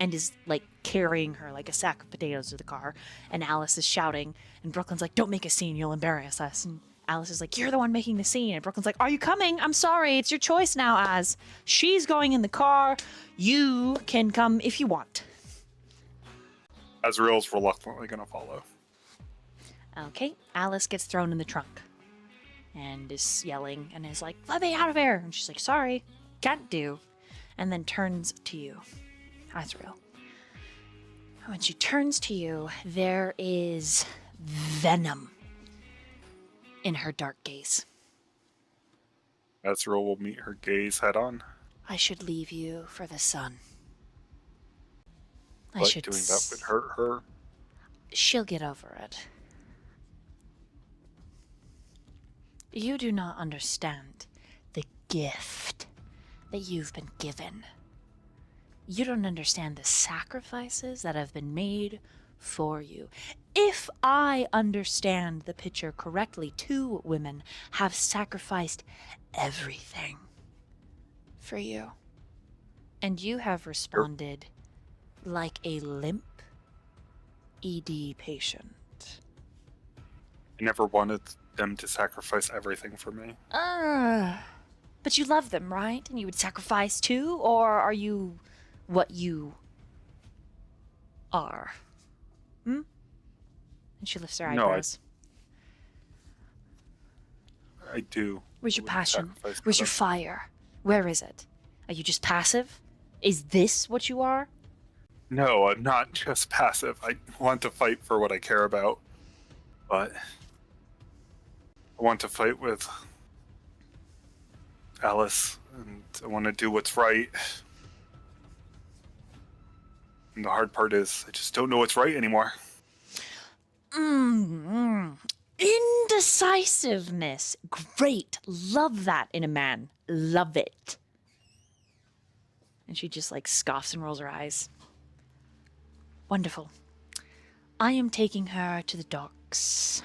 Speaker 1: And is, like, carrying her like a sack of potatoes to the car. And Alice is shouting. And Brooklyn's like, don't make a scene, you'll embarrass us. And Alice is like, you're the one making the scene. And Brooklyn's like, are you coming? I'm sorry, it's your choice now, Az. She's going in the car. You can come if you want.
Speaker 2: Azriel's reluctantly going to follow.
Speaker 1: Okay, Alice gets thrown in the trunk. And is yelling and is like, let me out of here. And she's like, sorry, can't do. And then turns to you, Azriel. When she turns to you, there is venom in her dark gaze.
Speaker 2: Azriel will meet her gaze head on.
Speaker 1: I should leave you for the sun.
Speaker 2: But doing that would hurt her.
Speaker 1: She'll get over it. You do not understand the gift that you've been given. You don't understand the sacrifices that have been made for you. If I understand the picture correctly, 2 women have sacrificed everything for you. And you have responded like a limp ED patient.
Speaker 2: I never wanted them to sacrifice everything for me.
Speaker 1: But you love them, right? And you would sacrifice too? Or are you what you are? And she lifts her
Speaker 2: No,
Speaker 1: eyebrows.
Speaker 2: I do.
Speaker 1: Where's your
Speaker 2: would
Speaker 1: passion?
Speaker 2: sacrifice for
Speaker 1: Where's your
Speaker 2: them.
Speaker 1: fire? Where is it? Are you just passive? Is this what you are?
Speaker 2: No, I'm not just passive. I want to fight for what I care about. But I want to fight with Alice, and I want to do what's right. And the hard part is, I just don't know what's right anymore.
Speaker 1: Indecisive. Decisiveness. Great. Love that in a man. Love it. And she just like scoffs and rolls her eyes. Wonderful. I am taking her to the docks.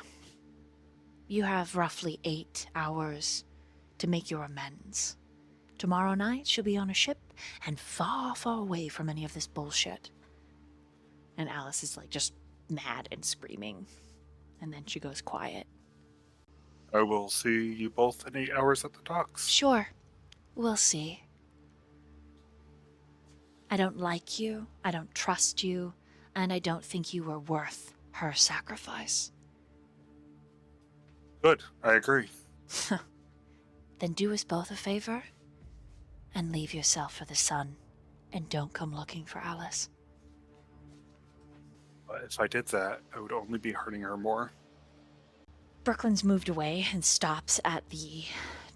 Speaker 1: You have roughly 8 hours to make your amends. Tomorrow night she'll be on a ship and far, far away from any of this bullshit. And Alice is like just mad and screaming. And then she goes quiet.
Speaker 2: I will see you both in 8 hours at the docks.
Speaker 1: Sure. We'll see. I don't like you, I don't trust you, and I don't think you were worth her sacrifice.
Speaker 2: Good, I agree.
Speaker 1: Then do us both a favor and leave yourself for the sun, and don't come looking for Alice.
Speaker 2: But if I did that, I would only be hurting her more.
Speaker 1: Brooklyn's moved away and stops at the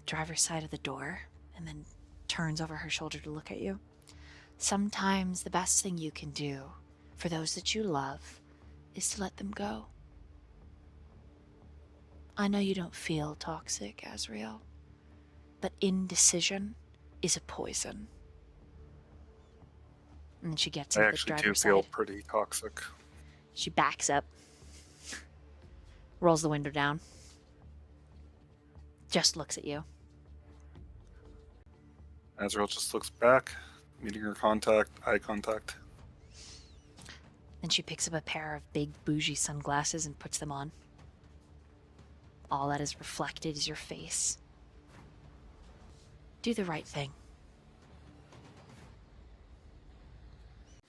Speaker 1: driver's side of the door, and then turns over her shoulder to look at you. Sometimes the best thing you can do for those that you love is to let them go. I know you don't feel toxic, Azriel, but indecision is a poison. And then she gets
Speaker 2: I
Speaker 1: into the
Speaker 2: actually do
Speaker 1: driver's
Speaker 2: feel
Speaker 1: side.
Speaker 2: pretty toxic.
Speaker 1: She backs up, rolls the window down, just looks at you.
Speaker 2: Azriel just looks back, meeting her eye contact.
Speaker 1: Then she picks up a pair of big bougie sunglasses and puts them on. All that is reflected is your face. Do the right thing.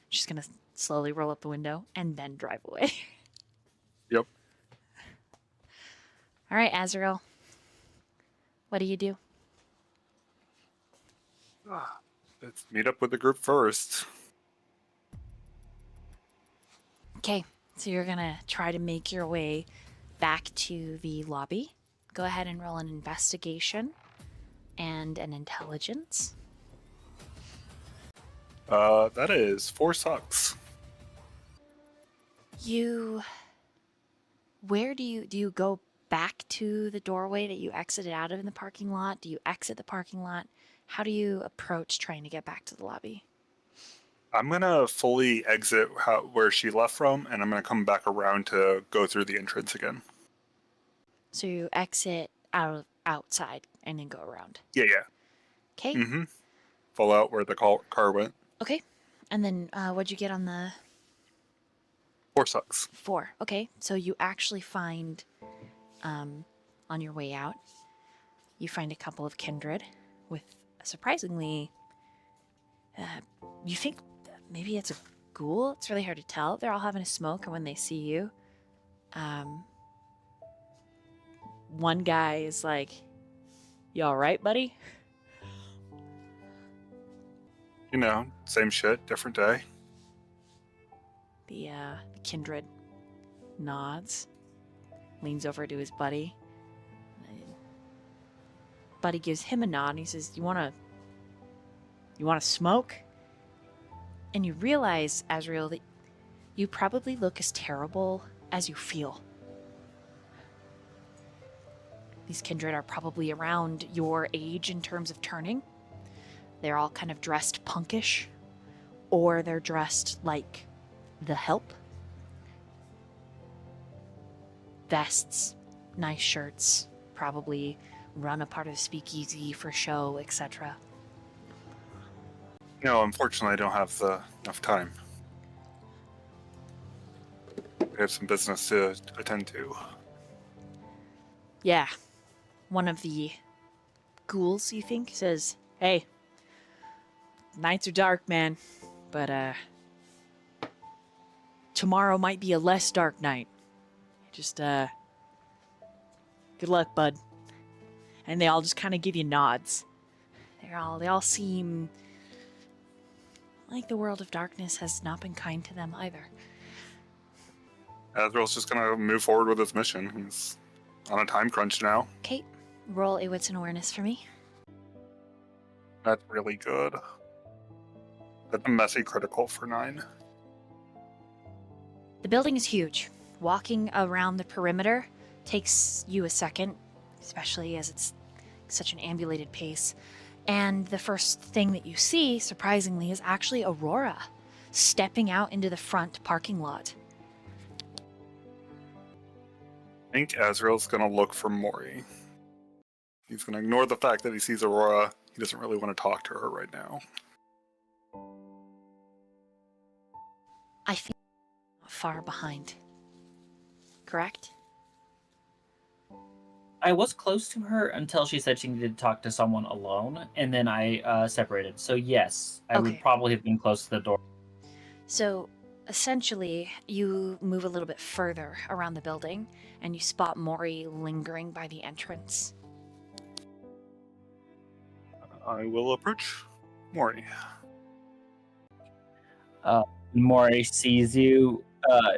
Speaker 1: She's gonna slowly roll up the window and then drive away.
Speaker 2: Yep.
Speaker 1: All right, Azriel. What do you do?
Speaker 2: Let's meet up with the group first.
Speaker 1: Okay, so you're gonna try to make your way back to the lobby. Go ahead and roll an investigation and an intelligence.
Speaker 2: That is 4 sucks.
Speaker 1: Where do you go back to the doorway that you exited out of in the parking lot? Do you exit the parking lot? How do you approach trying to get back to the lobby?
Speaker 2: I'm gonna fully exit where she left from, and I'm gonna come back around to go through the entrance again.
Speaker 1: So you exit outside and then go around.
Speaker 2: Yeah.
Speaker 1: Okay.
Speaker 2: Mm-hmm. Fall out where the car went.
Speaker 1: Okay. And then what'd you get on the
Speaker 2: 4 sucks.
Speaker 1: 4? Okay. So you actually find, on your way out, you find a couple of Kindred with surprisingly, you think maybe it's a ghoul? It's really hard to tell. They're all having a smoke, and when they see you, one guy is like, "You all right, buddy?"
Speaker 2: You know, same shit, different day.
Speaker 1: The Kindred nods, leans over to his buddy. Buddy gives him a nod and he says, You wanna smoke? And you realize, Azriel, that you probably look as terrible as you feel. These Kindred are probably around your age in terms of turning. They're all kind of dressed punkish, or they're dressed like the Help. Vests, nice shirts, probably run a part of the speakeasy for show, etc.
Speaker 2: No, unfortunately, I don't have enough time. I have some business to attend to.
Speaker 1: Yeah. One of the ghouls, you think, says, Hey, nights are dark, man, but tomorrow might be a less dark night. Just good luck, bud. And they all just kind of give you nods. They all seem like the world of darkness has not been kind to them either.
Speaker 2: Azriel's just gonna move forward with his mission. He's on a time crunch now.
Speaker 1: Okay, roll a wits and awareness for me.
Speaker 2: That's really good. That's a messy critical for 9.
Speaker 1: The building is huge. Walking around the perimeter, Takes you a second, especially as it's such an ambulated pace. And the first thing that you see, surprisingly, is actually Aurora stepping out into the front parking lot.
Speaker 2: I think Azriel's gonna look for Mori. He's gonna ignore the fact that he sees Aurora. He doesn't really want to talk to her right now.
Speaker 1: I think not far behind. Correct?
Speaker 4: I was close to her until she said she needed to talk to someone alone, and then I separated. So yes, I would
Speaker 1: Okay.
Speaker 4: probably have been close to the door.
Speaker 1: So, essentially, you move a little bit further around the building, and you spot Mori lingering by the entrance.
Speaker 2: I will approach Mori.
Speaker 4: Mori sees you.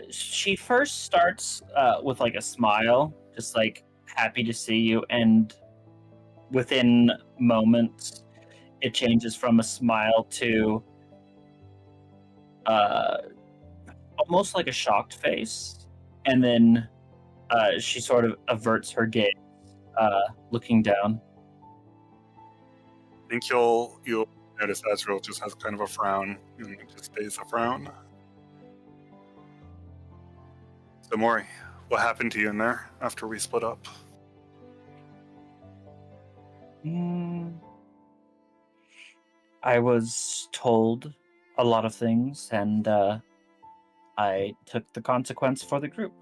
Speaker 4: She first starts with like a smile, just like happy to see you, and within moments, it changes from a smile to almost like a shocked face, and then she sort of averts her gaze, looking down.
Speaker 2: I think you'll notice Azriel just has kind of a frown, and it just stays a frown. So Mori, what happened to you in there after we split up?
Speaker 4: I was told a lot of things, and I took the consequence for the group.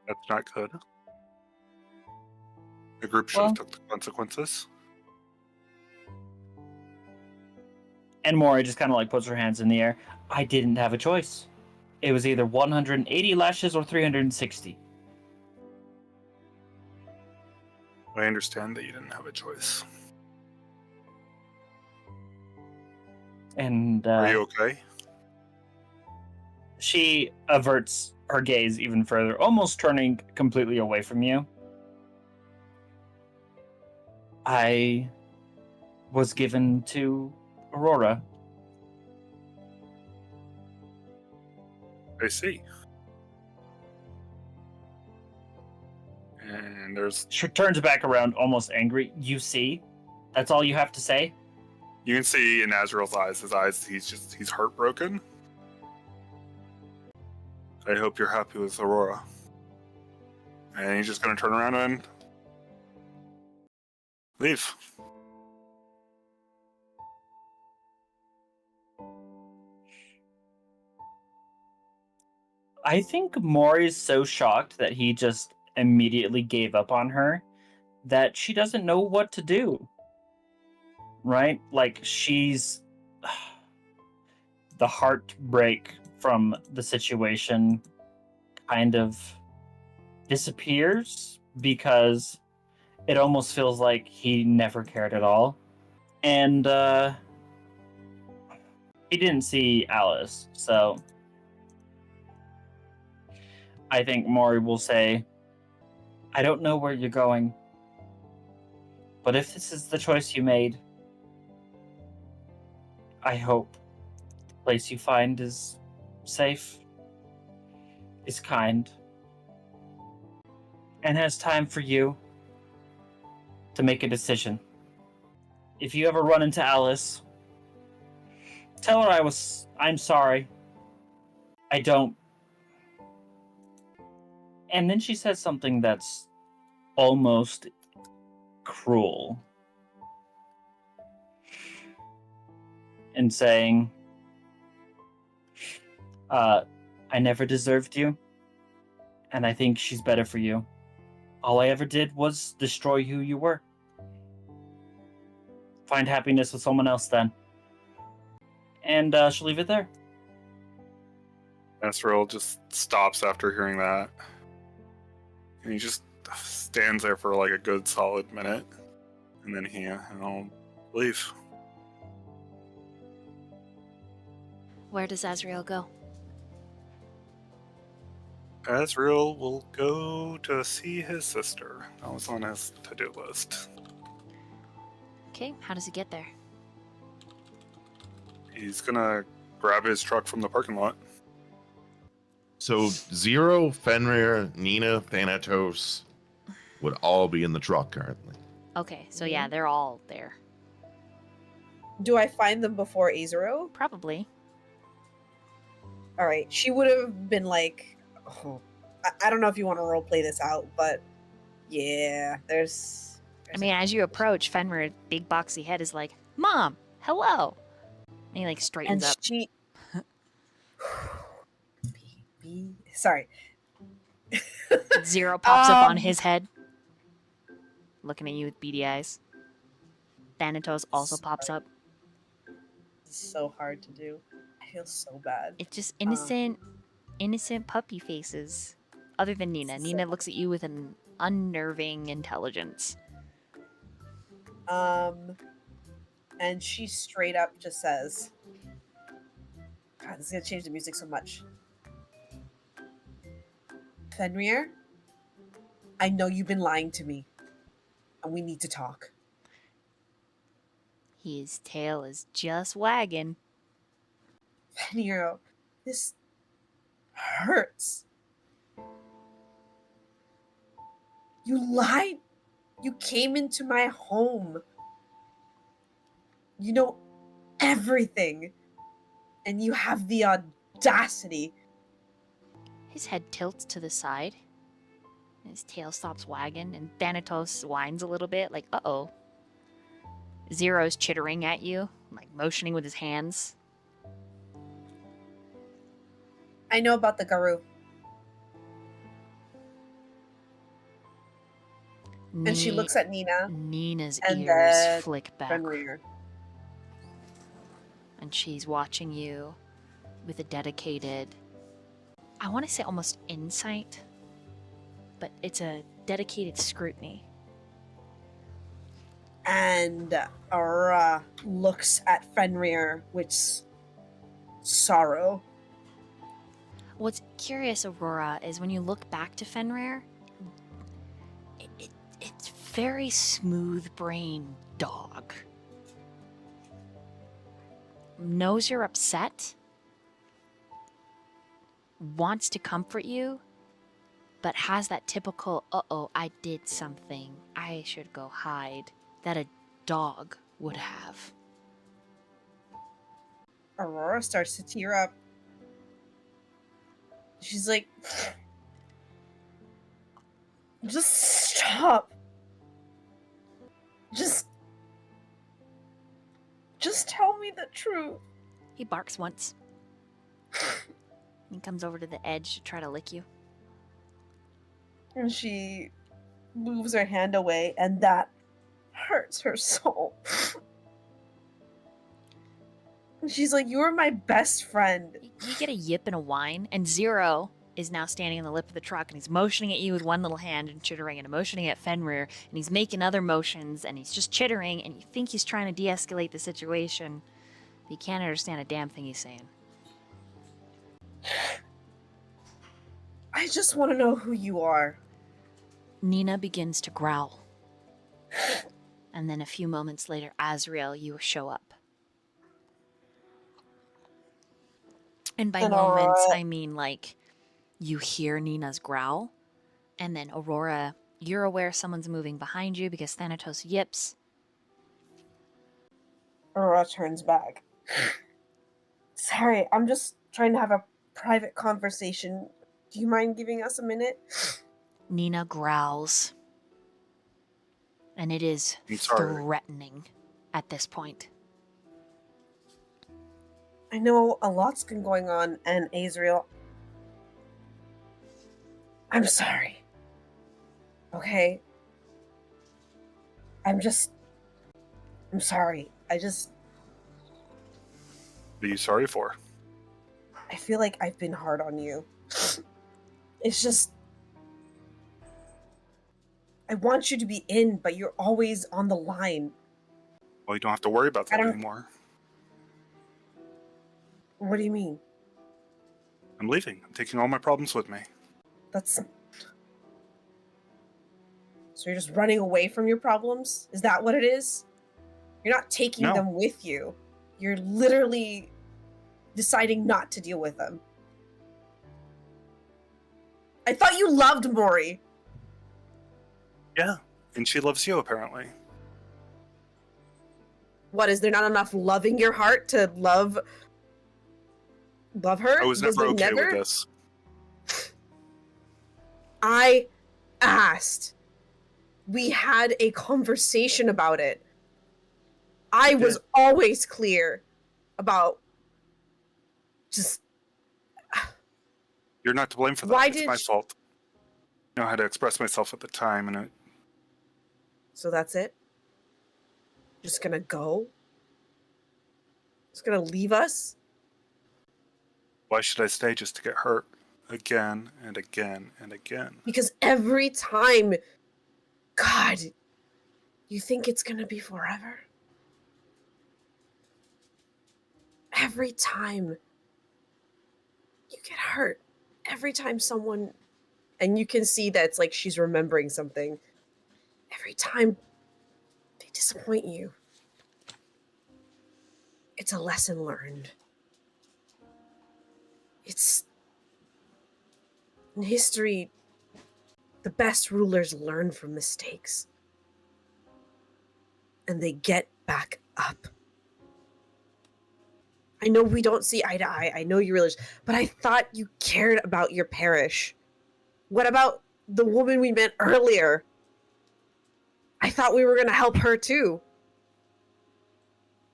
Speaker 2: That's not good. The group should have took the consequences.
Speaker 4: And Mori just kind of like puts her hands in the air. I didn't have a choice. It was either 180 lashes or 360.
Speaker 2: I understand that you didn't have a choice.
Speaker 4: And
Speaker 2: Are you okay?
Speaker 4: she averts her gaze even further, almost turning completely away from you. I was given to Aurora.
Speaker 2: I see. And there's...
Speaker 4: She turns back around, almost angry. You see? That's all you have to say?
Speaker 2: You can see in Azriel's eyes, he's heartbroken. I hope you're happy with Aurora. And he's just gonna turn around and leave.
Speaker 4: I think Mori's so shocked that he just immediately gave up on her that she doesn't know what to do. Right? Like, she's... the heartbreak from the situation kind of disappears because it almost feels like he never cared at all. And he didn't see Alice, so I think Mori will say, I don't know where you're going, but if this is the choice you made, I hope the place you find is safe, is kind, and has time for you to make a decision. If you ever run into Alice, tell her I'm sorry. I don't. And then she says something that's almost cruel. And saying, I never deserved you, and I think she's better for you. All I ever did was destroy who you were. Find happiness with someone else then. And she'll leave it there.
Speaker 2: Azriel just stops after hearing that. And he just stands there for like a good solid minute. And then he'll leave.
Speaker 1: Where does Azriel go?
Speaker 2: Azriel will go to see his sister. That was on his to-do list.
Speaker 1: Okay, how does he get there?
Speaker 2: He's gonna grab his truck from the parking lot.
Speaker 5: So Zero, Fenrir, Nina, Thanatos would all be in the truck currently.
Speaker 1: Okay, so yeah, they're all there.
Speaker 3: Do I find them before Azriel?
Speaker 1: Probably.
Speaker 3: All right. She would have been like, oh, I don't know if you want to roleplay this out, but yeah, there's
Speaker 1: I mean, as you approach, Fenrir, big boxy head, is like, "Mom, hello." And he like straightens
Speaker 3: and
Speaker 1: up.
Speaker 3: she. Sorry.
Speaker 1: Zero pops up on
Speaker 3: Um,
Speaker 1: his head, looking at you with beady eyes. Thanatos also pops up.
Speaker 3: It's so hard to do. I feel so bad.
Speaker 1: It's just innocent puppy faces. Other than Nina.
Speaker 3: So-
Speaker 1: Nina looks at you with an unnerving intelligence.
Speaker 3: And she straight up just says, God, this is gonna change the music so much. Fenrir, I know you've been lying to me, and we need to talk.
Speaker 1: His tail is just wagging.
Speaker 3: Fenrir, this hurts. You lied. You came into my home. You know everything. And you have the audacity.
Speaker 1: His head tilts to the side. His tail stops wagging, and Thanatos whines a little bit, like, uh-oh. Zero's chittering at you, like motioning with his hands.
Speaker 3: I know about the Garu. And she looks at Nina
Speaker 1: Nina's
Speaker 3: and
Speaker 1: ears
Speaker 3: then
Speaker 1: flick back,
Speaker 3: Fenrir.
Speaker 1: and she's watching you with a dedicated, I want to say almost insight, but it's a dedicated scrutiny.
Speaker 3: And Aurora looks at Fenrir with sorrow.
Speaker 1: What's curious, Aurora, is when you look back to Fenrir, it's very smooth-brained dog. Knows you're upset, wants to comfort you, but has that typical, uh-oh, I did something, I should go hide, that a dog would have.
Speaker 3: Aurora starts to tear up. She's like, just stop. Just tell me the truth.
Speaker 1: He barks once. He comes over to the edge to try to lick you.
Speaker 3: And she moves her hand away, and that hurts her soul. And she's like, you were my best friend.
Speaker 1: You get a yip and a whine, and Zero is now standing on the lip of the truck, and he's motioning at you with one little hand and chittering, and motioning at Fenrir, and he's making other motions, and he's just chittering, and you think he's trying to de-escalate the situation, but you can't understand a damn thing he's saying.
Speaker 3: I just want to know who you are.
Speaker 1: Nina begins to growl. And then a few moments later, Azriel, you show up. And by
Speaker 3: And
Speaker 1: moments,
Speaker 3: Aurora-
Speaker 1: I mean like you hear Nina's growl, and then Aurora, you're aware someone's moving behind you because Thanatos yips.
Speaker 3: Aurora turns back. Sorry, I'm just trying to have a private conversation. Do you mind giving us a minute?
Speaker 1: Nina growls. And it is
Speaker 2: I'm sorry.
Speaker 1: threatening at this point.
Speaker 3: I know a lot's been going on, and Azriel, I'm sorry. Okay? I'm sorry.
Speaker 2: What are you sorry for?
Speaker 3: I feel like I've been hard on you. It's just, I want you to be in, but you're always on the line.
Speaker 2: Well, you don't have to worry about
Speaker 3: I
Speaker 2: that
Speaker 3: don't-
Speaker 2: anymore.
Speaker 3: What do you mean?
Speaker 2: I'm leaving. I'm taking all my problems with me.
Speaker 3: That's... So you're just running away from your problems? Is that what it is? You're not taking
Speaker 2: No.
Speaker 3: them with you. You're literally deciding not to deal with them. I thought you loved Mori.
Speaker 2: Yeah, and she loves you apparently.
Speaker 3: What, is there not enough love in your heart to love her?
Speaker 2: I was never
Speaker 3: there
Speaker 2: okay with this.
Speaker 3: I asked. We had a conversation about it. I was always clear about just...
Speaker 2: You're not to blame for that.
Speaker 3: Why
Speaker 2: it's my fault. I know how to express myself at the time, and it...
Speaker 3: So that's it? Just gonna go? Just gonna leave us?
Speaker 2: Why should I stay just to get hurt again and again and again?
Speaker 3: Because every time... God, you think it's gonna be forever? Every time you get hurt, every time someone... And you can see that it's like she's remembering something. Every time they disappoint you, it's a lesson learned. It's... In history, the best rulers learn from mistakes. And they get back up. I know we don't see eye to eye. I know you're religious. But I thought you cared about your parish. What about the woman we met earlier? I thought we were going to help her too.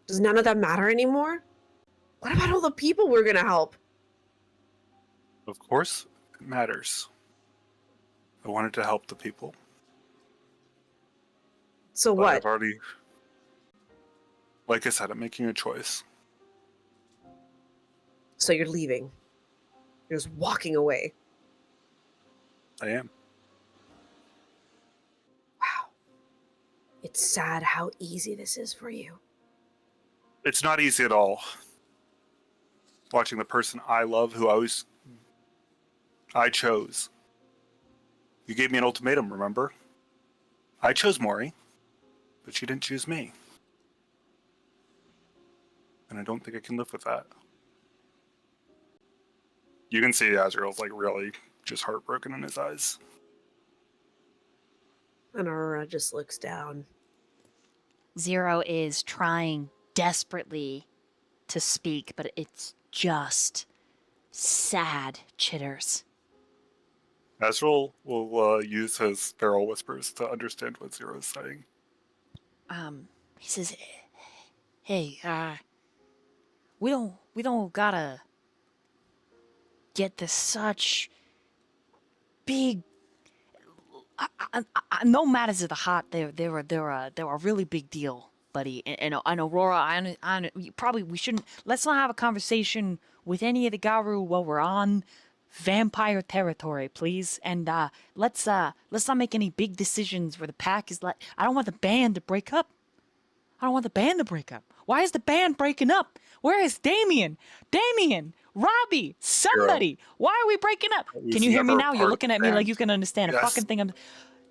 Speaker 3: Does none of that matter anymore? What about all the people we're going to help?
Speaker 2: Of course, it matters. I wanted to help the people.
Speaker 3: So
Speaker 2: But
Speaker 3: what?
Speaker 2: I've already... Like I said, I'm making a choice.
Speaker 3: So you're leaving. You're just walking away.
Speaker 2: I am.
Speaker 3: Wow. It's sad how easy this is for you.
Speaker 2: It's not easy at all. Watching the person I love, who I chose. You gave me an ultimatum, remember? I chose Mori, but she didn't choose me. And I don't think I can live with that. You can see Azriel's like really just heartbroken in his eyes.
Speaker 3: And Aurora just looks down.
Speaker 1: Zero is trying desperately to speak, but it's just sad chitters.
Speaker 2: Azriel will use his feral whispers to understand what Zero is saying.
Speaker 1: He says, "Hey, we don't gotta get this such big. I know matters of the heart. They're a really big deal, buddy. And Aurora, I probably we shouldn't. Let's not have a conversation with any of the Garu while we're on vampire territory, please. And let's not make any big decisions where the pack is like. I don't want the band to break up. Why is the band breaking up? Where is Damien? Robbie, somebody. Why are we breaking up? Can you hear me now? You're looking at me like you can understand a fucking thing.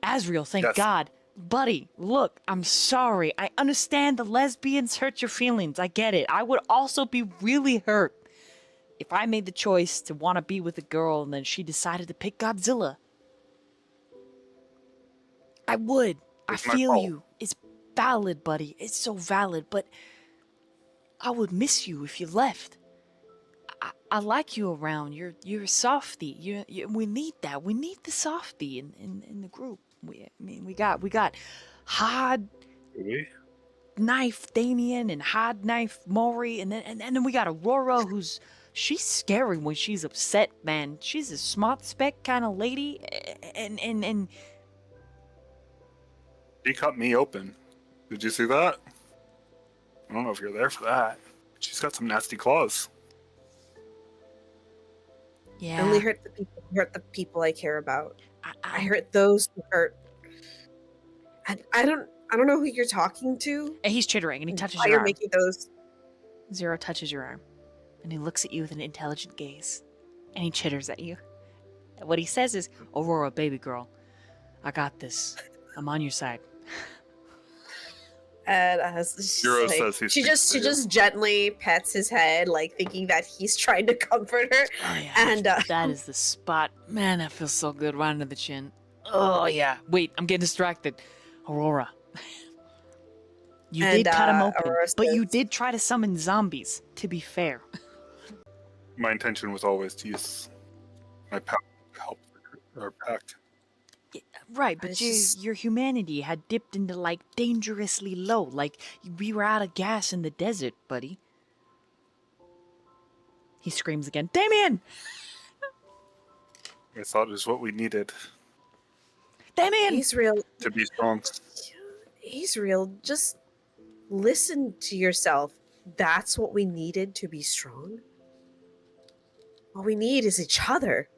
Speaker 1: Azriel, thank God. Buddy, look, I'm sorry. I understand the lesbians hurt your feelings. I get it. I would also be really hurt if I made the choice to want to be with a girl and then she decided to pick Godzilla. I would. I feel you. It's valid, buddy. It's so valid, but I would miss you if you left. I like you around. You're a softie. We need that. We need the softie in the group. We got hard knife Damien and hard knife Mori, and then we got Aurora, she's scary when she's upset, man. She's a smart spec kind of lady, and
Speaker 2: He cut me open. Did you see that? I don't know if you're there for that. She's got some nasty claws.
Speaker 1: yeah.
Speaker 3: I only hurt the people I care about. I hurt those who hurt. I don't know who you're talking to.
Speaker 1: And he's chittering, and he touches
Speaker 3: why
Speaker 1: your
Speaker 3: you're
Speaker 1: arm.
Speaker 3: making those.
Speaker 1: Zero touches your arm, and he looks at you with an intelligent gaze, and he chitters at you. And what he says is, "Aurora, baby girl, I got this. I'm on your side."
Speaker 3: And she's
Speaker 2: Zero
Speaker 3: like,
Speaker 2: says he
Speaker 3: she
Speaker 2: speaks
Speaker 3: just
Speaker 2: for you.
Speaker 3: gently pets his head, like thinking that he's trying to comfort her.
Speaker 1: Oh yeah,
Speaker 3: And
Speaker 1: that is the spot. Man, that feels so good, right under the chin. Oh yeah. Wait, I'm getting distracted. Aurora, you
Speaker 3: And,
Speaker 1: did cut him open,
Speaker 3: Aurora
Speaker 1: but you
Speaker 3: says-
Speaker 1: did try to summon zombies. To be fair,
Speaker 2: My intention was always to use my power to help our pact.
Speaker 1: right? But
Speaker 3: It's just-
Speaker 1: your humanity had dipped into like dangerously low. Like we were out of gas in the desert, buddy. He screams again, Damien!
Speaker 2: I thought it was what we needed
Speaker 1: Damien!
Speaker 3: Azriel,
Speaker 2: to be strong.
Speaker 3: Azriel, just listen to yourself. That's what we needed to be strong. What we need is each other.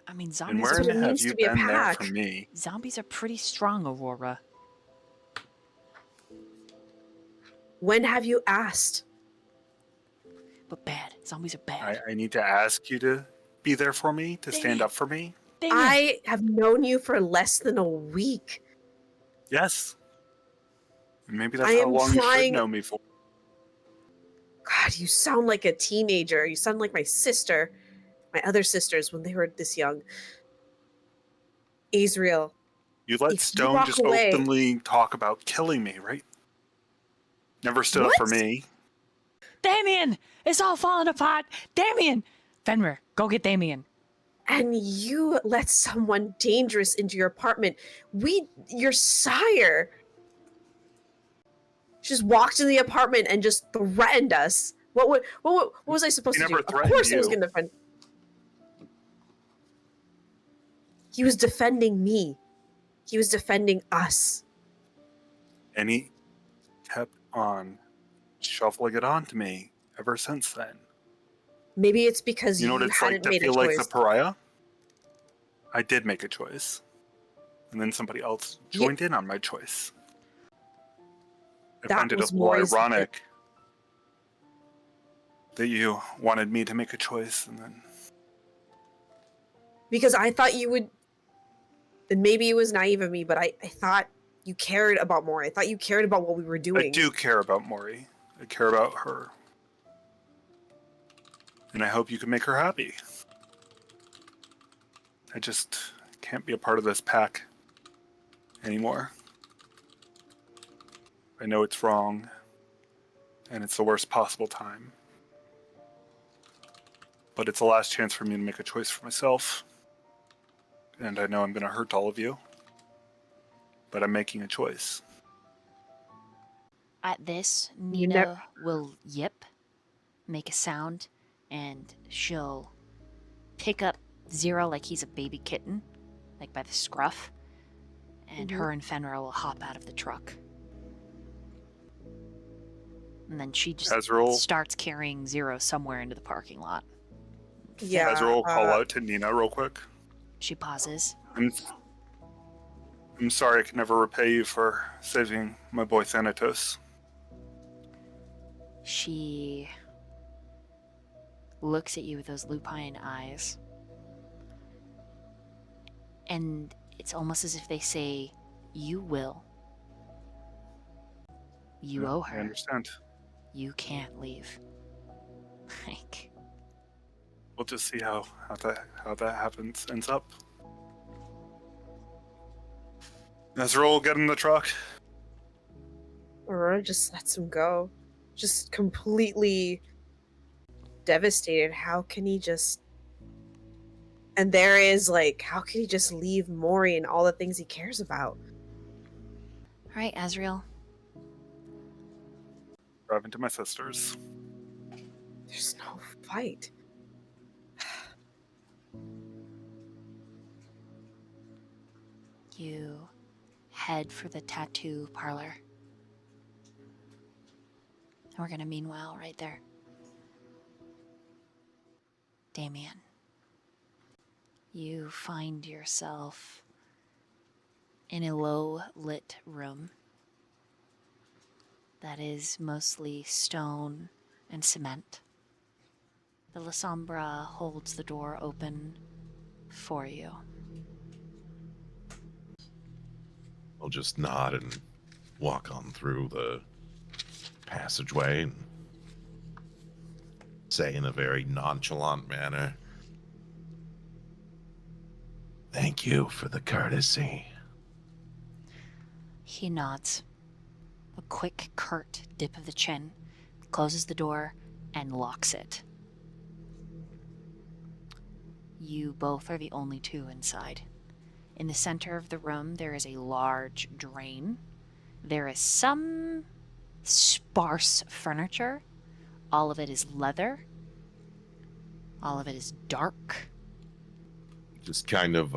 Speaker 1: I mean,
Speaker 2: And
Speaker 1: zombies
Speaker 2: where
Speaker 3: what it
Speaker 2: have
Speaker 3: means
Speaker 2: you
Speaker 3: to be a
Speaker 2: been there
Speaker 3: pack.
Speaker 2: for me?
Speaker 1: zombies are pretty strong, Aurora.
Speaker 3: When have you asked?
Speaker 1: But bad. Zombies are bad.
Speaker 2: I need to ask you to be there for me, to stand
Speaker 1: Damien.
Speaker 2: up for me?
Speaker 1: Damien!
Speaker 3: I have known you for less than a week.
Speaker 2: Yes. And maybe that's
Speaker 3: I
Speaker 2: how
Speaker 3: am
Speaker 2: long you
Speaker 3: trying-
Speaker 2: should know me for.
Speaker 3: God, you sound like a teenager. You sound like my sister, my other sisters when they were this young. Azriel,
Speaker 2: You let
Speaker 3: If you
Speaker 2: Stone
Speaker 3: walk
Speaker 2: just
Speaker 3: away-
Speaker 2: openly talk about killing me, right? Never stood up for
Speaker 3: What?
Speaker 2: me.
Speaker 1: Damien! It's all falling apart! Damien! Fenrir, go get Damien.
Speaker 3: and you let someone dangerous into your apartment. Your sire, just walked in the apartment and just threatened us. What was I supposed
Speaker 2: He
Speaker 3: to do?
Speaker 2: never
Speaker 3: Of
Speaker 2: threatened
Speaker 3: course, I was
Speaker 2: you.
Speaker 3: going to defend. He was defending me. He was defending us.
Speaker 2: And he kept on shuffling it onto me ever since then.
Speaker 3: Maybe it's because
Speaker 2: You
Speaker 3: you,
Speaker 2: know what it's
Speaker 3: hadn't
Speaker 2: like to
Speaker 3: made a
Speaker 2: feel
Speaker 3: choice.
Speaker 2: like the pariah? I did make a choice. And then somebody else joined in on my choice. I
Speaker 3: That
Speaker 2: find it a
Speaker 3: was
Speaker 2: little
Speaker 3: Mori's hit.
Speaker 2: ironic that you wanted me to make a choice and then
Speaker 3: Because I thought you would. And maybe it was naive of me, but I thought you cared about more. I thought you cared about what we were doing.
Speaker 2: I do care about Mori. I care about her. And I hope you can make her happy. I just can't be a part of this pack anymore. I know it's wrong, and it's the worst possible time. But it's the last chance for me to make a choice for myself. And I know I'm going to hurt all of you. But I'm making a choice.
Speaker 1: At this,
Speaker 3: You
Speaker 1: Nina will yip, make a sound, and she'll pick up Zero like he's a baby kitten, like by the scruff, and her and Fenrir will hop out of the truck. And then she just
Speaker 2: Azriel,
Speaker 1: starts carrying Zero somewhere into the parking lot.
Speaker 3: Yeah.
Speaker 2: Azriel, call out to Nina real quick.
Speaker 1: She pauses.
Speaker 2: I'm sorry I can never repay you for saving my boy Thanatos.
Speaker 1: She looks at you with those lupine eyes. And it's almost as if they say, you will. You owe
Speaker 2: I
Speaker 1: her.
Speaker 2: understand.
Speaker 1: You can't leave. Like,
Speaker 2: We'll just see how that happens ends up. Azriel, get in the truck.
Speaker 3: Aurora just lets him go. Just completely devastated. How can he just... And there is, like, how can he just leave Mori and all the things he cares about?
Speaker 1: alright, Azriel.
Speaker 2: Driving to my sister's.
Speaker 3: There's no fight.
Speaker 1: You head for the tattoo parlor. And we're gonna meanwhile right there. Damien. You find yourself in a low lit room that is mostly stone and cement. The La Sombra holds the door open for you.
Speaker 5: I'll just nod and walk on through the passageway and say in a very nonchalant manner, "Thank you for the courtesy."
Speaker 1: He nods. A quick, curt dip of the chin, closes the door, and locks it. You both are the only two inside. In the center of the room, there is a large drain. There is some sparse furniture. All of it is leather. All of it is dark.
Speaker 5: Just kind of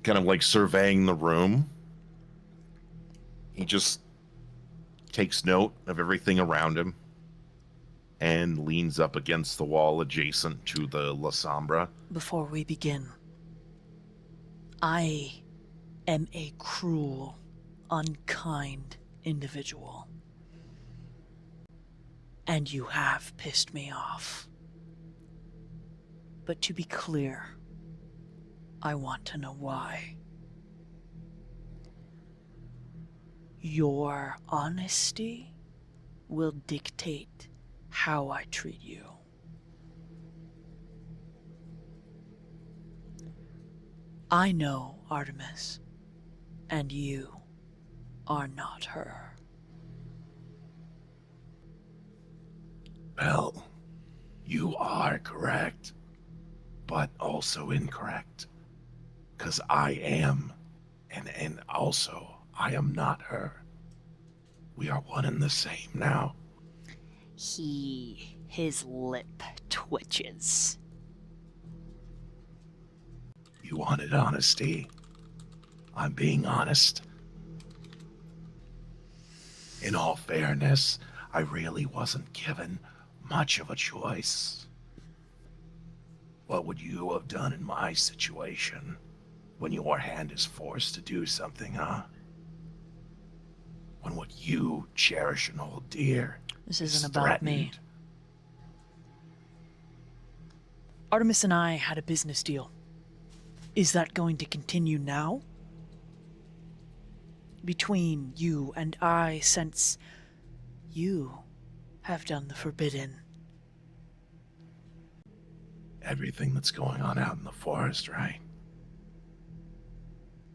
Speaker 5: like surveying the room. He just takes note of everything around him and leans up against the wall adjacent to the La Sombra.
Speaker 6: Before we begin, I am a cruel, unkind individual. And you have pissed me off. But to be clear, I want to know why. Your honesty will dictate how I treat you. I know Artemis, and you are not her.
Speaker 5: Well, you are correct, but also incorrect. Because I am, and also I am not her. We are one and the same now.
Speaker 1: His lip twitches.
Speaker 5: You wanted honesty. I'm being honest. In all fairness, I really wasn't given much of a choice. What would you have done in my situation when your hand is forced to do something, huh? When what you cherish and hold dear
Speaker 6: This
Speaker 5: is
Speaker 6: isn't about me.
Speaker 5: threatened.
Speaker 6: Artemis and I had a business deal. Is that going to continue now? Between you and I, since you have done the forbidden.
Speaker 5: Everything that's going on out in the forest, right?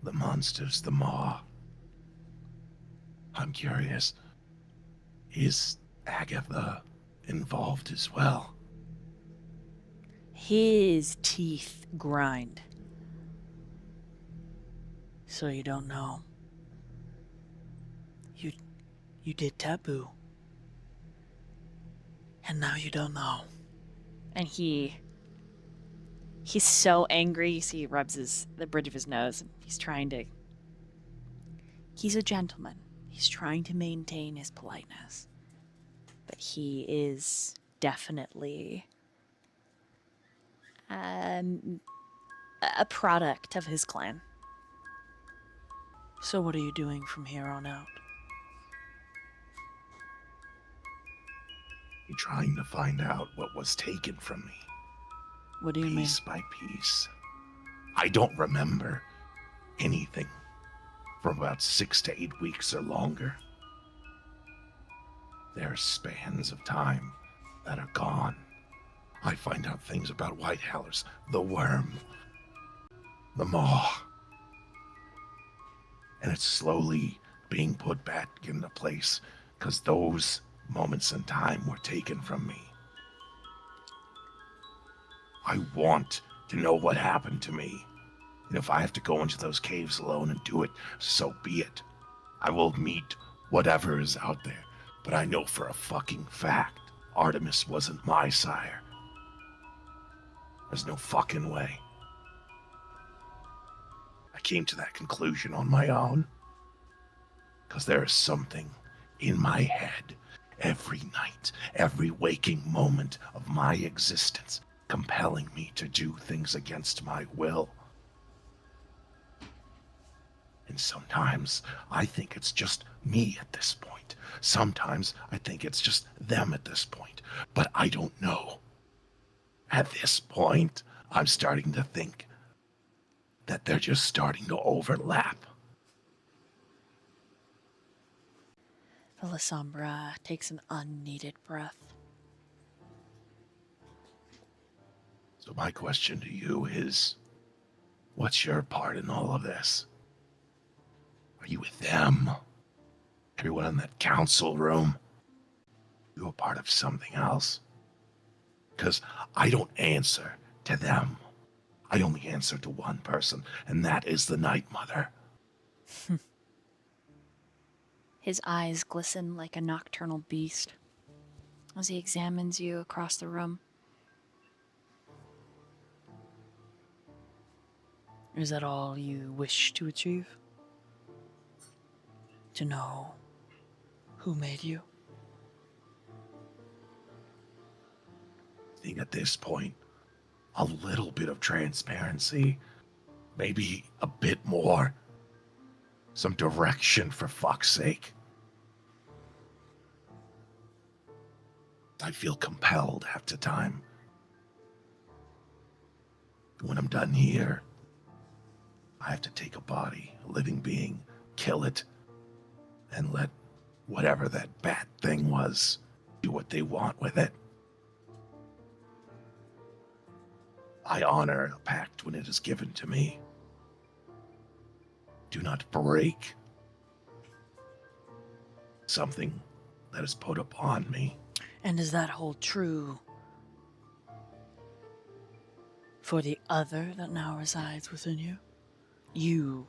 Speaker 5: The monsters, the maw. I'm curious, is Agatha involved as well?
Speaker 6: His teeth grind. So you don't know. You did taboo. And now you don't know.
Speaker 1: And he's so angry. You see he rubs the bridge of his nose. And he's a gentleman. He's trying to maintain his politeness. But he is definitely a product of his clan.
Speaker 6: So what are you doing from here on out?
Speaker 5: You're trying to find out what was taken from me,
Speaker 6: What do you mean?
Speaker 5: piece by piece. I don't remember anything from about 6 to 8 weeks or longer. There are spans of time that are gone. I find out things about white howlers, the worm, the maw. And it's slowly being put back into place because those moments in time were taken from me. I want to know what happened to me. And if I have to go into those caves alone and do it, so be it. I will meet whatever is out there. But I know for a fucking fact, Artemis wasn't my sire. There's no fucking way. I came to that conclusion on my own. Because there is something in my head every night, every waking moment of my existence, compelling me to do things against my will. And sometimes I think it's just me at this point. Sometimes I think it's just them at this point. But I don't know. At this point, I'm starting to think that they're just starting to overlap.
Speaker 1: The Lasombra takes an unneeded breath.
Speaker 5: So my question to you is, what's your part in all of this? Are you with them? Everyone in that council room? You a part of something else? Because I don't answer to them. I only answer to one person, and that is the Night Mother.
Speaker 1: His eyes glisten like a nocturnal beast as he examines you across the room.
Speaker 6: Is that all you wish to achieve? To know who made you?
Speaker 5: I think at this point, a little bit of transparency, maybe a bit more, some direction for fuck's sake. I feel compelled half the time. When I'm done here, I have to take a body, a living being, kill it, and let whatever that bad thing was do what they want with it. I honor a pact when it is given to me. Do not break something that is put upon me.
Speaker 6: And does that hold true for the other that now resides within you? You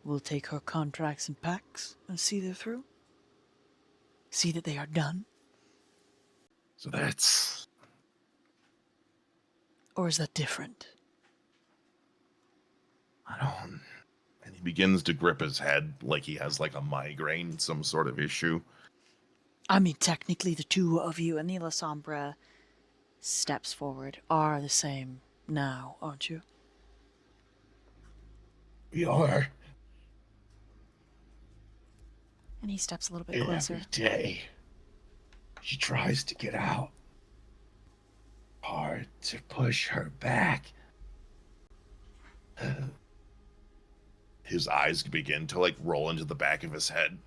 Speaker 6: will take her contracts and pacts and see them through? See that they are done?
Speaker 5: So that's...
Speaker 6: Or is that different?
Speaker 5: I don't... And he begins to grip his head like he has like a migraine, some sort of issue.
Speaker 6: I mean, technically the two of you and the Lasombra
Speaker 1: Steps forward.
Speaker 6: are the same now, aren't you?
Speaker 5: We are.
Speaker 1: And he steps a little bit
Speaker 5: And
Speaker 1: closer.
Speaker 5: every day, she tries to get out. Hard to push her back. His eyes begin to like roll into the back of his head.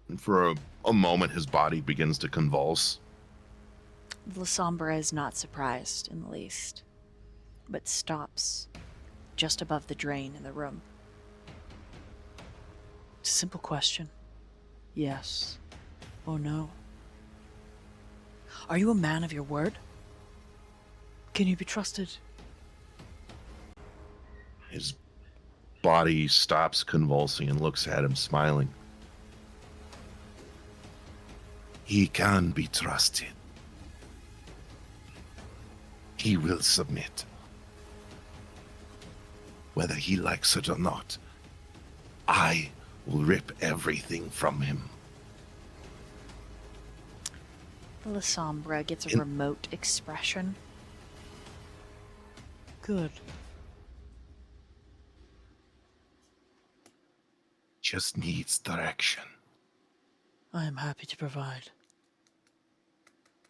Speaker 5: And for a moment, his body begins to convulse.
Speaker 1: The Lasombra is not surprised in the least, but stops just above the drain in the room.
Speaker 6: It's a simple question. Yes or no? Are you a man of your word? Can you be trusted?
Speaker 5: His body stops convulsing and looks at him, smiling. He can be trusted. He will submit. Whether he likes it or not, I will rip everything from him.
Speaker 1: The Lasombra gets a remote expression.
Speaker 6: Good.
Speaker 5: Just needs direction.
Speaker 6: I am happy to provide.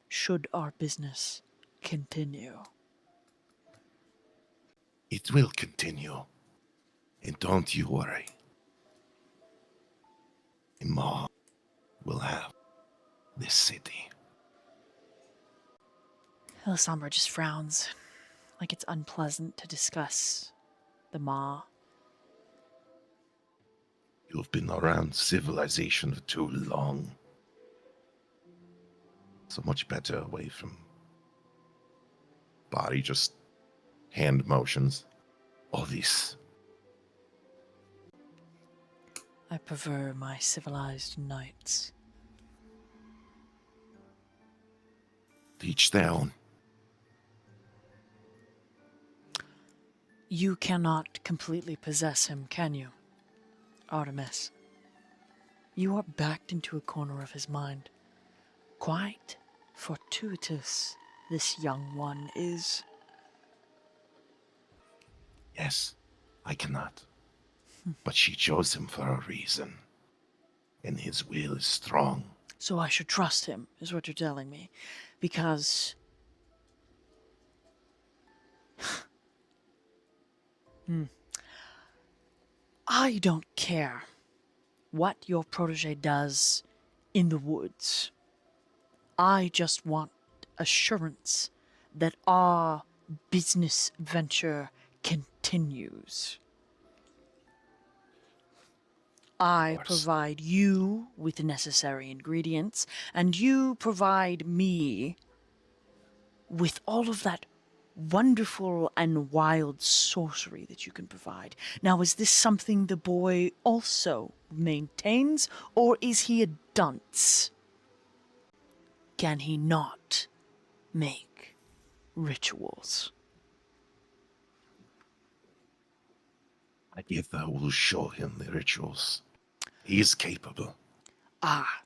Speaker 6: Should our business continue?
Speaker 5: It will continue. And don't you worry. Ma will have this city.
Speaker 1: The Lasombra just frowns, like it's unpleasant to discuss the Maw.
Speaker 5: You've been around civilization for too long. So much better away from body, just hand motions. All this.
Speaker 6: I prefer my civilized knights.
Speaker 5: Each their own.
Speaker 6: You cannot completely possess him, can you, Artemis? You are backed into a corner of his mind. Quite fortuitous this young one is.
Speaker 5: Yes, I cannot. But she chose him for a reason. And his will is strong.
Speaker 6: So I should trust him, is what you're telling me. Because... I don't care what your protege does in the woods. I just want assurance that our business venture continues. I
Speaker 5: course.
Speaker 6: provide you with the necessary ingredients, and you provide me with all of that wonderful and wild sorcery that you can provide. Now, is this something the boy also maintains, or is he a dunce? Can he not make rituals?
Speaker 5: Agatha will show him the rituals. He is capable.
Speaker 6: Ah,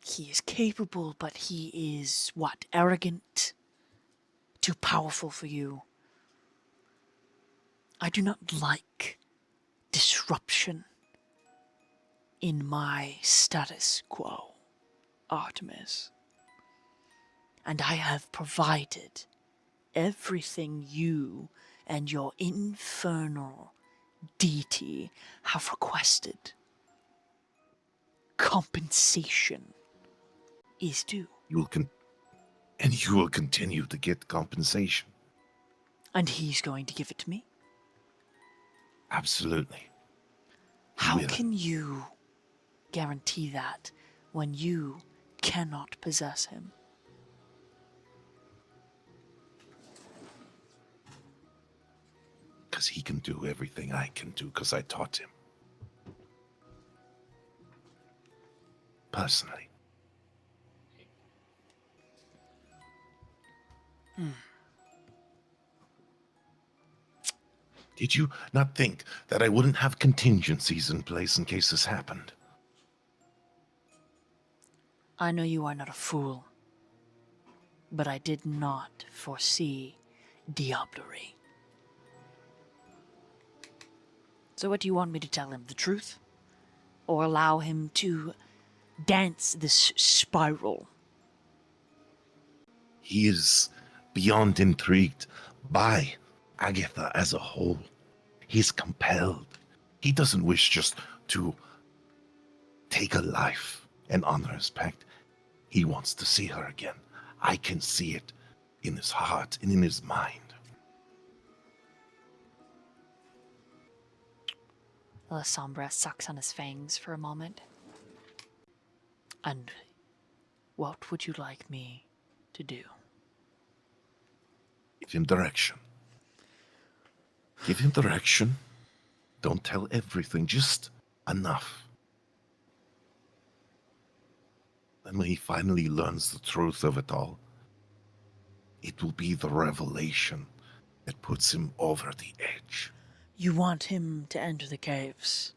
Speaker 6: he is capable, but he is, what, arrogant? Too powerful for you? I do not like disruption in my status quo, Artemis. And I have provided everything you and your infernal deity have requested. Compensation is due.
Speaker 5: And you will continue to get compensation.
Speaker 6: And he's going to give it to me?
Speaker 5: Absolutely.
Speaker 6: How
Speaker 5: will.
Speaker 6: can you guarantee that when you cannot possess him?
Speaker 5: Because he can do everything I can do because I taught him. Personally. Did you not think that I wouldn't have contingencies in place in case this happened?
Speaker 6: I know you are not a fool, but I did not foresee diablerie. So what do you want me to tell him, the truth? Or allow him to dance this spiral?
Speaker 5: He is beyond intrigued by Agatha as a whole. He's compelled. He doesn't wish just to take a life and honor his pact. He wants to see her again. I can see it in his heart and in his mind.
Speaker 1: La Sombra sucks on his fangs for a moment.
Speaker 6: And what would you like me to do?
Speaker 5: Give him direction. Give him direction. Don't tell everything, just enough. Then when he finally learns the truth of it all, it will be the revelation that puts him over the edge.
Speaker 6: You want him to enter the caves.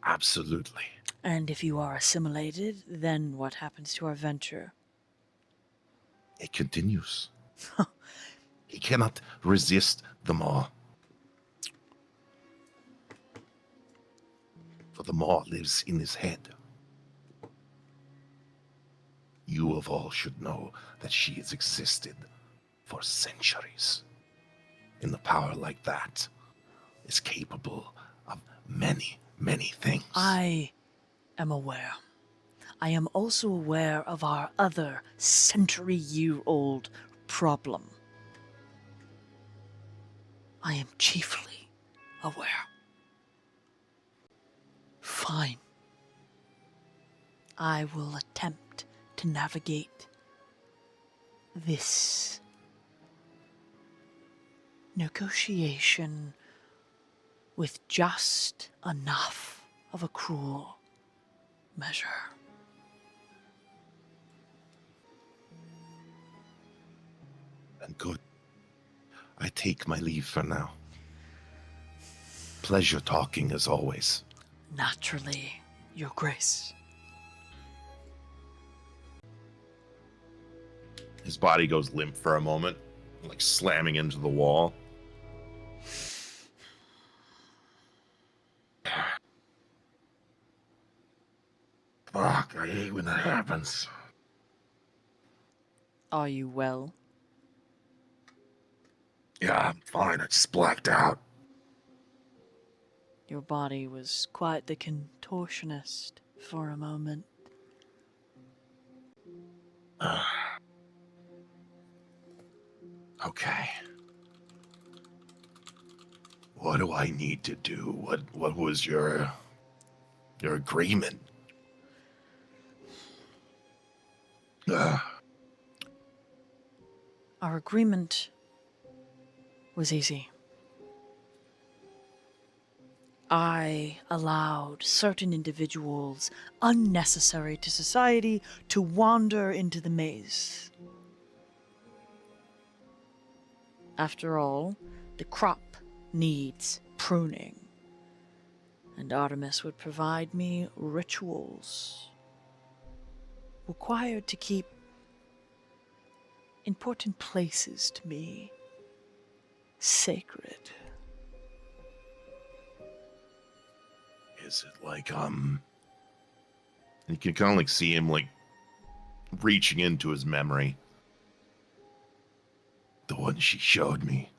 Speaker 5: Absolutely.
Speaker 6: And if you are assimilated, then what happens to our venture?
Speaker 5: It continues. He cannot resist the Maw. For the Maw lives in his head. You of all should know that she has existed for centuries. And the power like that is capable of many, many things.
Speaker 6: I am aware. I am also aware of our other century-year-old problem. I am chiefly aware. Fine. I will attempt to navigate this negotiation with just enough of a cruel measure.
Speaker 5: And good. I take my leave for now. Pleasure talking as always.
Speaker 6: Naturally, Your Grace.
Speaker 5: His body goes limp for a moment, like slamming into the wall. Fuck, I hate when that happens.
Speaker 6: Are you well?
Speaker 5: Yeah, I'm fine. I just blacked out.
Speaker 6: Your body was quite the contortionist for a moment.
Speaker 5: Okay. What do I need to do? What was your agreement?
Speaker 6: Our agreement was easy. I allowed certain individuals unnecessary to society to wander into the maze. After all, the crop needs pruning, and Artemis would provide me rituals required to keep important places to me sacred.
Speaker 5: Is it like you can kind of like see him like reaching into his memory. The one she showed me.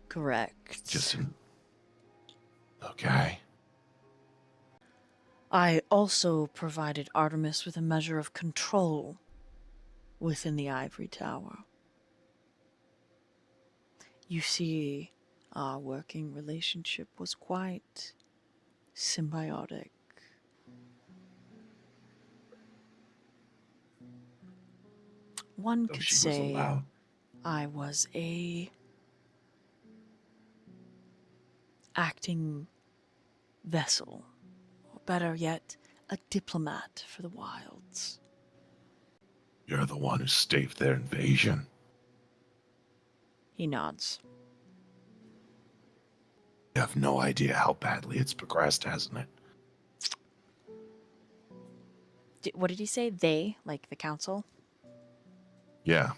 Speaker 6: Correct.
Speaker 5: Okay.
Speaker 6: I also provided Artemis with a measure of control within the ivory tower. You see, our working relationship was quite symbiotic. One
Speaker 5: So
Speaker 6: could
Speaker 5: she was
Speaker 6: say
Speaker 5: allowed.
Speaker 6: I was a acting vessel, or better yet, a diplomat for the wilds.
Speaker 5: You're the one who staged their invasion.
Speaker 6: He nods.
Speaker 5: You have no idea how badly it's progressed, hasn't it?
Speaker 1: What did he say? They, like the council?
Speaker 5: Yeah.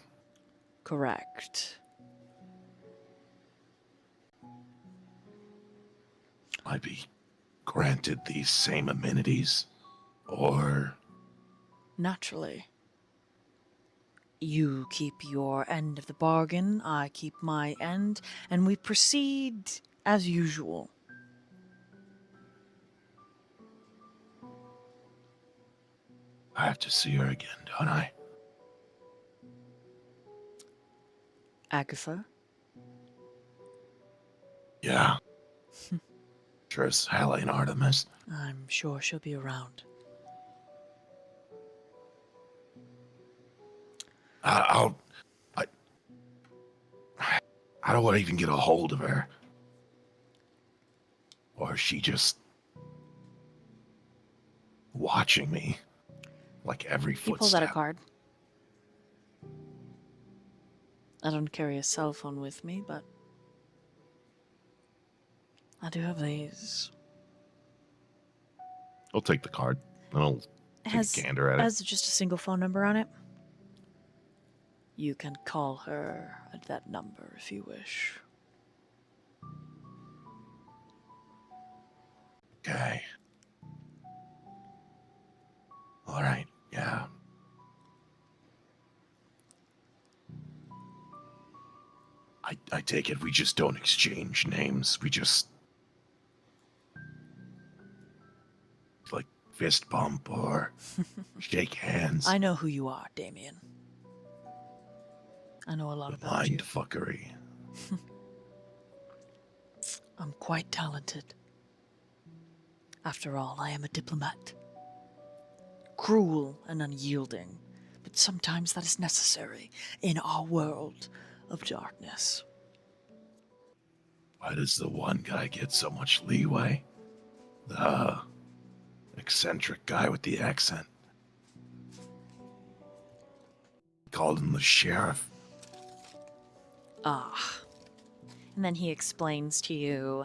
Speaker 6: Correct.
Speaker 5: Might be granted these same amenities. Or
Speaker 6: Naturally. You keep your end of the bargain, I keep my end, and we proceed as usual.
Speaker 5: I have to see her again, don't I?
Speaker 6: Agatha?
Speaker 5: Yeah. Sure as hell ain't Artemis.
Speaker 6: I'm sure she'll be around.
Speaker 5: I don't want to even get a hold of her. Or is she just watching me? Like every
Speaker 1: He
Speaker 5: footstep.
Speaker 1: pulls out a card.
Speaker 6: I don't carry a cell phone with me, but I do have these.
Speaker 5: I'll take the card. And I'll take a gander at it.
Speaker 1: Has just a single phone number on it.
Speaker 6: You can call her at that number if you wish.
Speaker 5: Okay. All right. Yeah. I take it we just don't exchange names. We just like fist bump or shake hands.
Speaker 6: I know who you are, Damien. I know a lot about you.
Speaker 5: Mind fuckery.
Speaker 6: I'm quite talented. After all, I am a diplomat. Cruel and unyielding, but sometimes that is necessary in our world of darkness.
Speaker 5: Why does the one guy get so much leeway? The eccentric guy with the accent. Called him the sheriff.
Speaker 1: Ah. And then he explains to you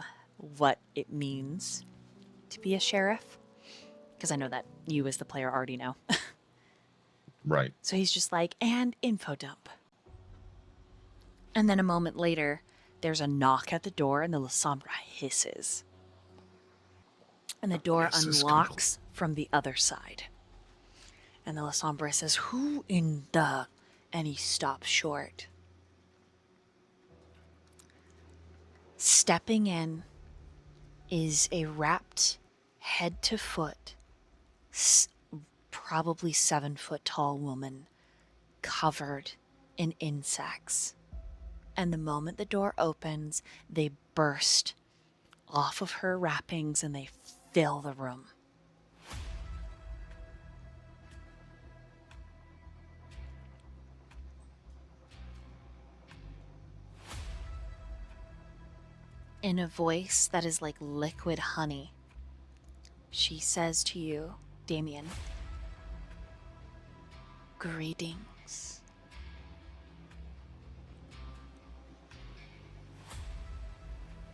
Speaker 1: what it means to be a sheriff. Because I know that you as the player already know.
Speaker 5: Right.
Speaker 1: So he's just like, and info dump. And then a moment later, there's a knock at the door and the Lasombra hisses. And the door unlocks from the other side. And the Lasombra says, "Who in the..." And he stops short. Stepping in is a wrapped head to foot, probably 7-foot tall woman covered in insects. And the moment the door opens, they burst off of her wrappings and they fill the room. In a voice that is like liquid honey, she says to you, Damien, "Greetings."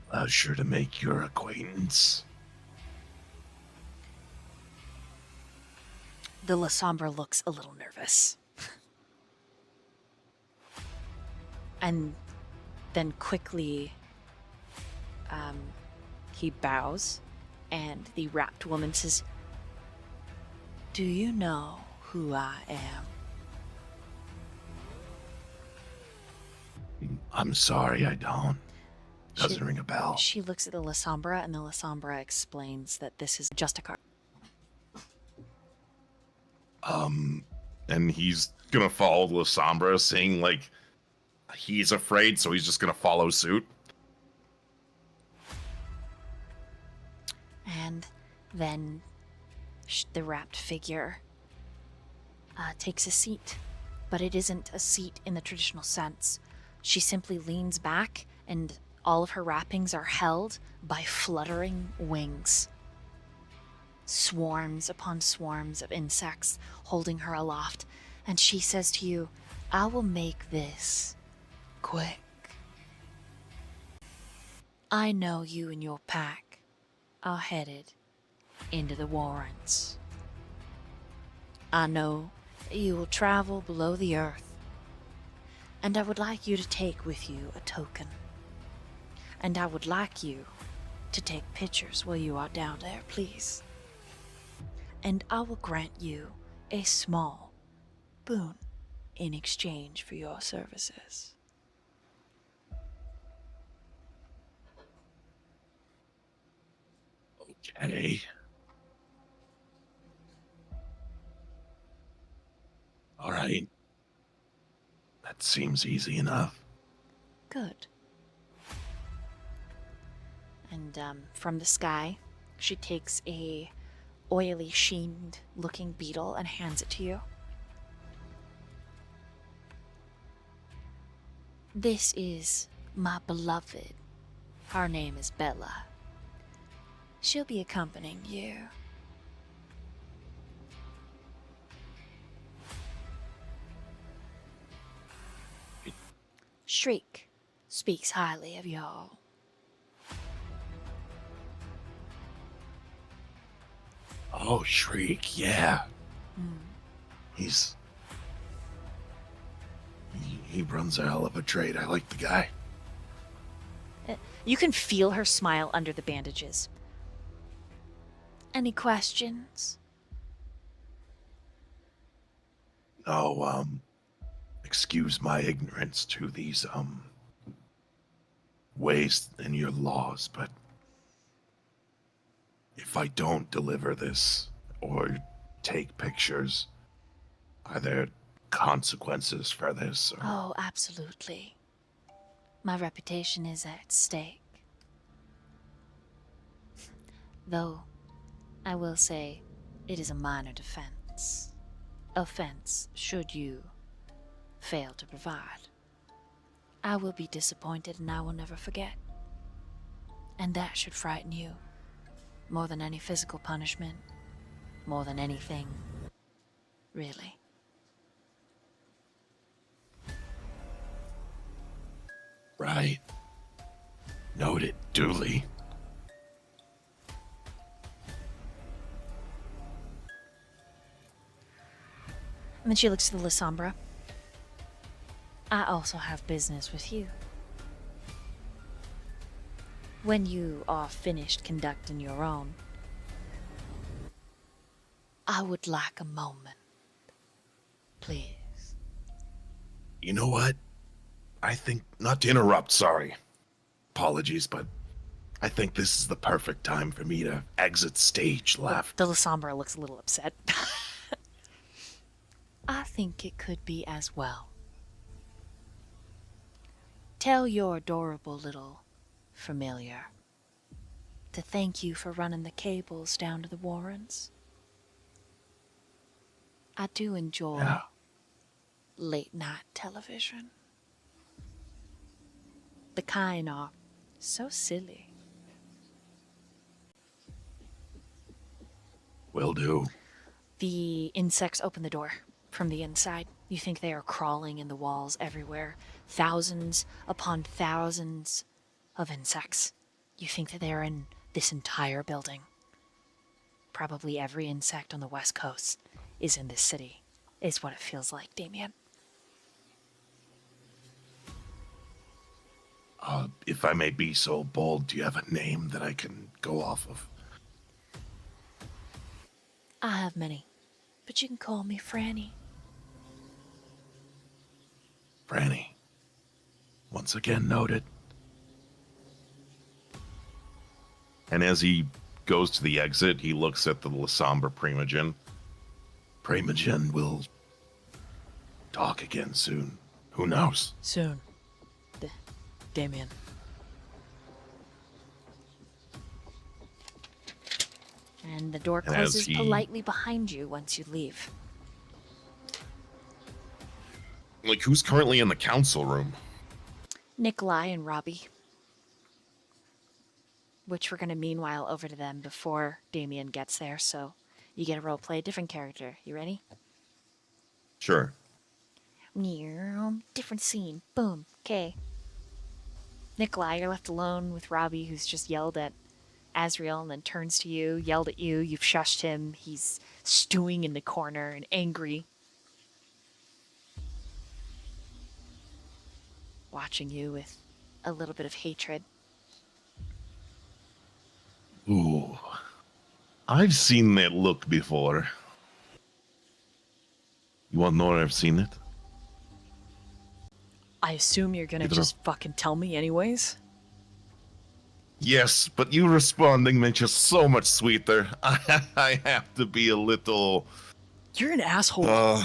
Speaker 5: Pleasure to make your acquaintance.
Speaker 1: The Lasombra looks a little nervous. And then quickly, he bows, and the wrapped woman says, "Do you know who I am?"
Speaker 5: I'm sorry, I don't. Doesn't
Speaker 1: She-
Speaker 5: ring a bell.
Speaker 1: She looks at the Lasombra, and the Lasombra explains that this is just a card.
Speaker 5: And he's gonna follow Lasombra, saying like he's afraid, so he's just gonna follow suit.
Speaker 1: And then the wrapped figure takes a seat, but it isn't a seat in the traditional sense. She simply leans back, and all of her wrappings are held by fluttering wings. Swarms upon swarms of insects holding her aloft, and she says to you, "I will make this quick. I know you and your pack are headed into the Warrens. I know that you will travel below the earth, and I would like you to take with you a token. And I would like you to take pictures while you are down there, please. And I will grant you a small boon in exchange for your services."
Speaker 5: Okay. All right. That seems easy enough.
Speaker 1: Good. And from the sky, she takes a oily, sheened looking beetle and hands it to you. "This is my beloved. Her name is Bella. She'll be accompanying you." Shriek speaks highly of y'all.
Speaker 5: Oh, Shriek, yeah. He runs a hell of a trade. I like the guy.
Speaker 1: You can feel her smile under the bandages. "Any questions?"
Speaker 5: No, excuse my ignorance to these, ways in your laws, but if I don't deliver this or take pictures, are there consequences for this? Or...
Speaker 1: Oh, absolutely. My reputation is at stake. Though, I will say, it is a minor offense should you fail to provide. I will be disappointed and I will never forget. And that should frighten you more than any physical punishment, more than anything, really.
Speaker 5: Right. Noted duly.
Speaker 1: And then she looks to the Lasombra. "I also have business with you. When you are finished conducting your own, I would like a moment, please."
Speaker 5: You know what? I think, not to interrupt, sorry. apologies, but I think this is the perfect time for me to exit stage left.
Speaker 1: The Lasombra looks a little upset. I think it could be as well. Tell your adorable little familiar to thank you for running the cables down to the Warrens. I do enjoy late night television. The kind are so silly.
Speaker 5: Will do.
Speaker 1: The insects open the door from the inside. You think they are crawling in the walls everywhere. Thousands upon thousands of insects. You think that they are in this entire building. Probably every insect on the West Coast is in this city, is what it feels like, Damien.
Speaker 5: If I may be so bold, do you have a name that I can go off of?
Speaker 1: I have many, but you can call me Franny.
Speaker 5: Franny. Once again noted. And as he goes to the exit, he looks at the Lasombra Primogen. Primogen will talk again soon. Who knows?
Speaker 6: Soon. Damien.
Speaker 1: And the door
Speaker 5: And as
Speaker 1: closes
Speaker 5: he-
Speaker 1: politely behind you once you leave.
Speaker 5: Like, who's currently in the council room?
Speaker 1: Nikolai and Robbie. Which we're going to meanwhile over to them before Damien gets there, so you get to roleplay a different character. You ready?
Speaker 5: Sure.
Speaker 1: Different scene. Boom. Okay. Nikolai, you're left alone with Robbie, who's just yelled at Azriel and then turns to you, yelled at you. You've shushed him. He's stewing in the corner and angry. Watching you with a little bit of hatred.
Speaker 5: Ooh. I've seen that look before. You want to know where I've seen it?
Speaker 6: I assume you're gonna
Speaker 5: Either-
Speaker 6: just fucking tell me anyways?
Speaker 5: Yes, but you responding makes you so much sweeter. I have to be a little...
Speaker 6: You're an asshole.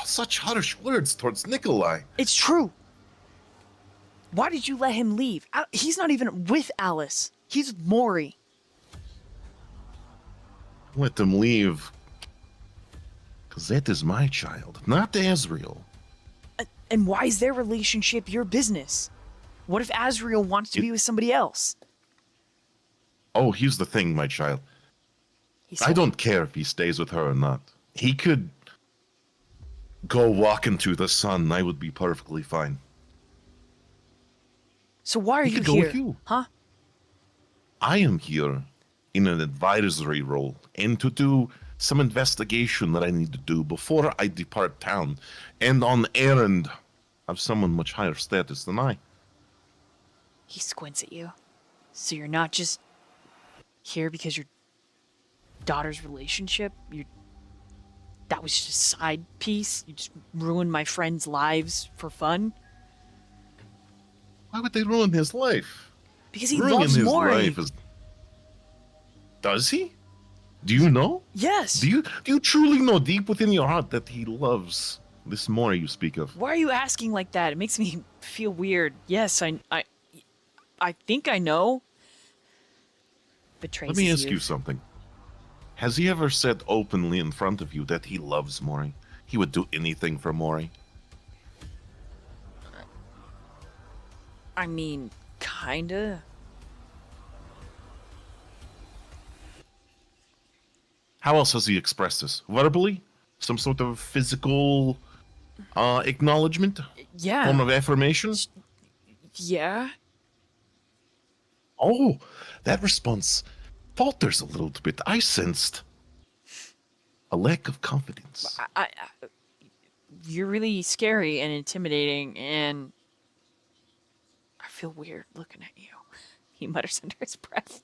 Speaker 5: such harsh words towards Nikolai.
Speaker 6: It's true. Why did you let him leave? He's not even with Alice. He's with Mori.
Speaker 5: Let him leave. Because that is my child, not Azriel.
Speaker 6: And why is their relationship your business? What if Azriel wants to be with somebody else?
Speaker 5: Oh, here's the thing, my child. I don't care if he stays with her or not. He could go walk into the sun. I would be perfectly fine.
Speaker 6: So why are
Speaker 5: He
Speaker 6: you
Speaker 5: could go
Speaker 6: here?
Speaker 5: with you.
Speaker 6: Huh?
Speaker 5: I am here in an advisory role and to do some investigation that I need to do before I depart town, and on errand of someone much higher status than I.
Speaker 6: He squints at you. So you're not just here because your daughter's relationship? That was just a side piece? You just ruined my friends' lives for fun?
Speaker 5: Why would they ruin his life?
Speaker 6: Because he
Speaker 5: Ruin
Speaker 6: loves
Speaker 5: his
Speaker 6: Mori.
Speaker 5: life is... Does he? Do you know?
Speaker 6: Yes.
Speaker 5: Do you truly know deep within your heart that he loves this Mori you speak of?
Speaker 6: Why are you asking like that? It makes me feel weird. Yes, I think I know. Betrays
Speaker 5: Let me
Speaker 6: his
Speaker 5: ask you
Speaker 6: youth.
Speaker 5: something. Has he ever said openly in front of you that he loves Mori? He would do anything for Mori?
Speaker 6: I mean, kinda.
Speaker 5: How else has he expressed this? Verbally? Some sort of physical acknowledgement?
Speaker 6: Yeah.
Speaker 5: Form of affirmation?
Speaker 6: Yeah.
Speaker 5: Oh, that response falters a little bit. I sensed a lack of confidence.
Speaker 6: I you're really scary and intimidating, and I feel weird looking at you. He mutters under his breath.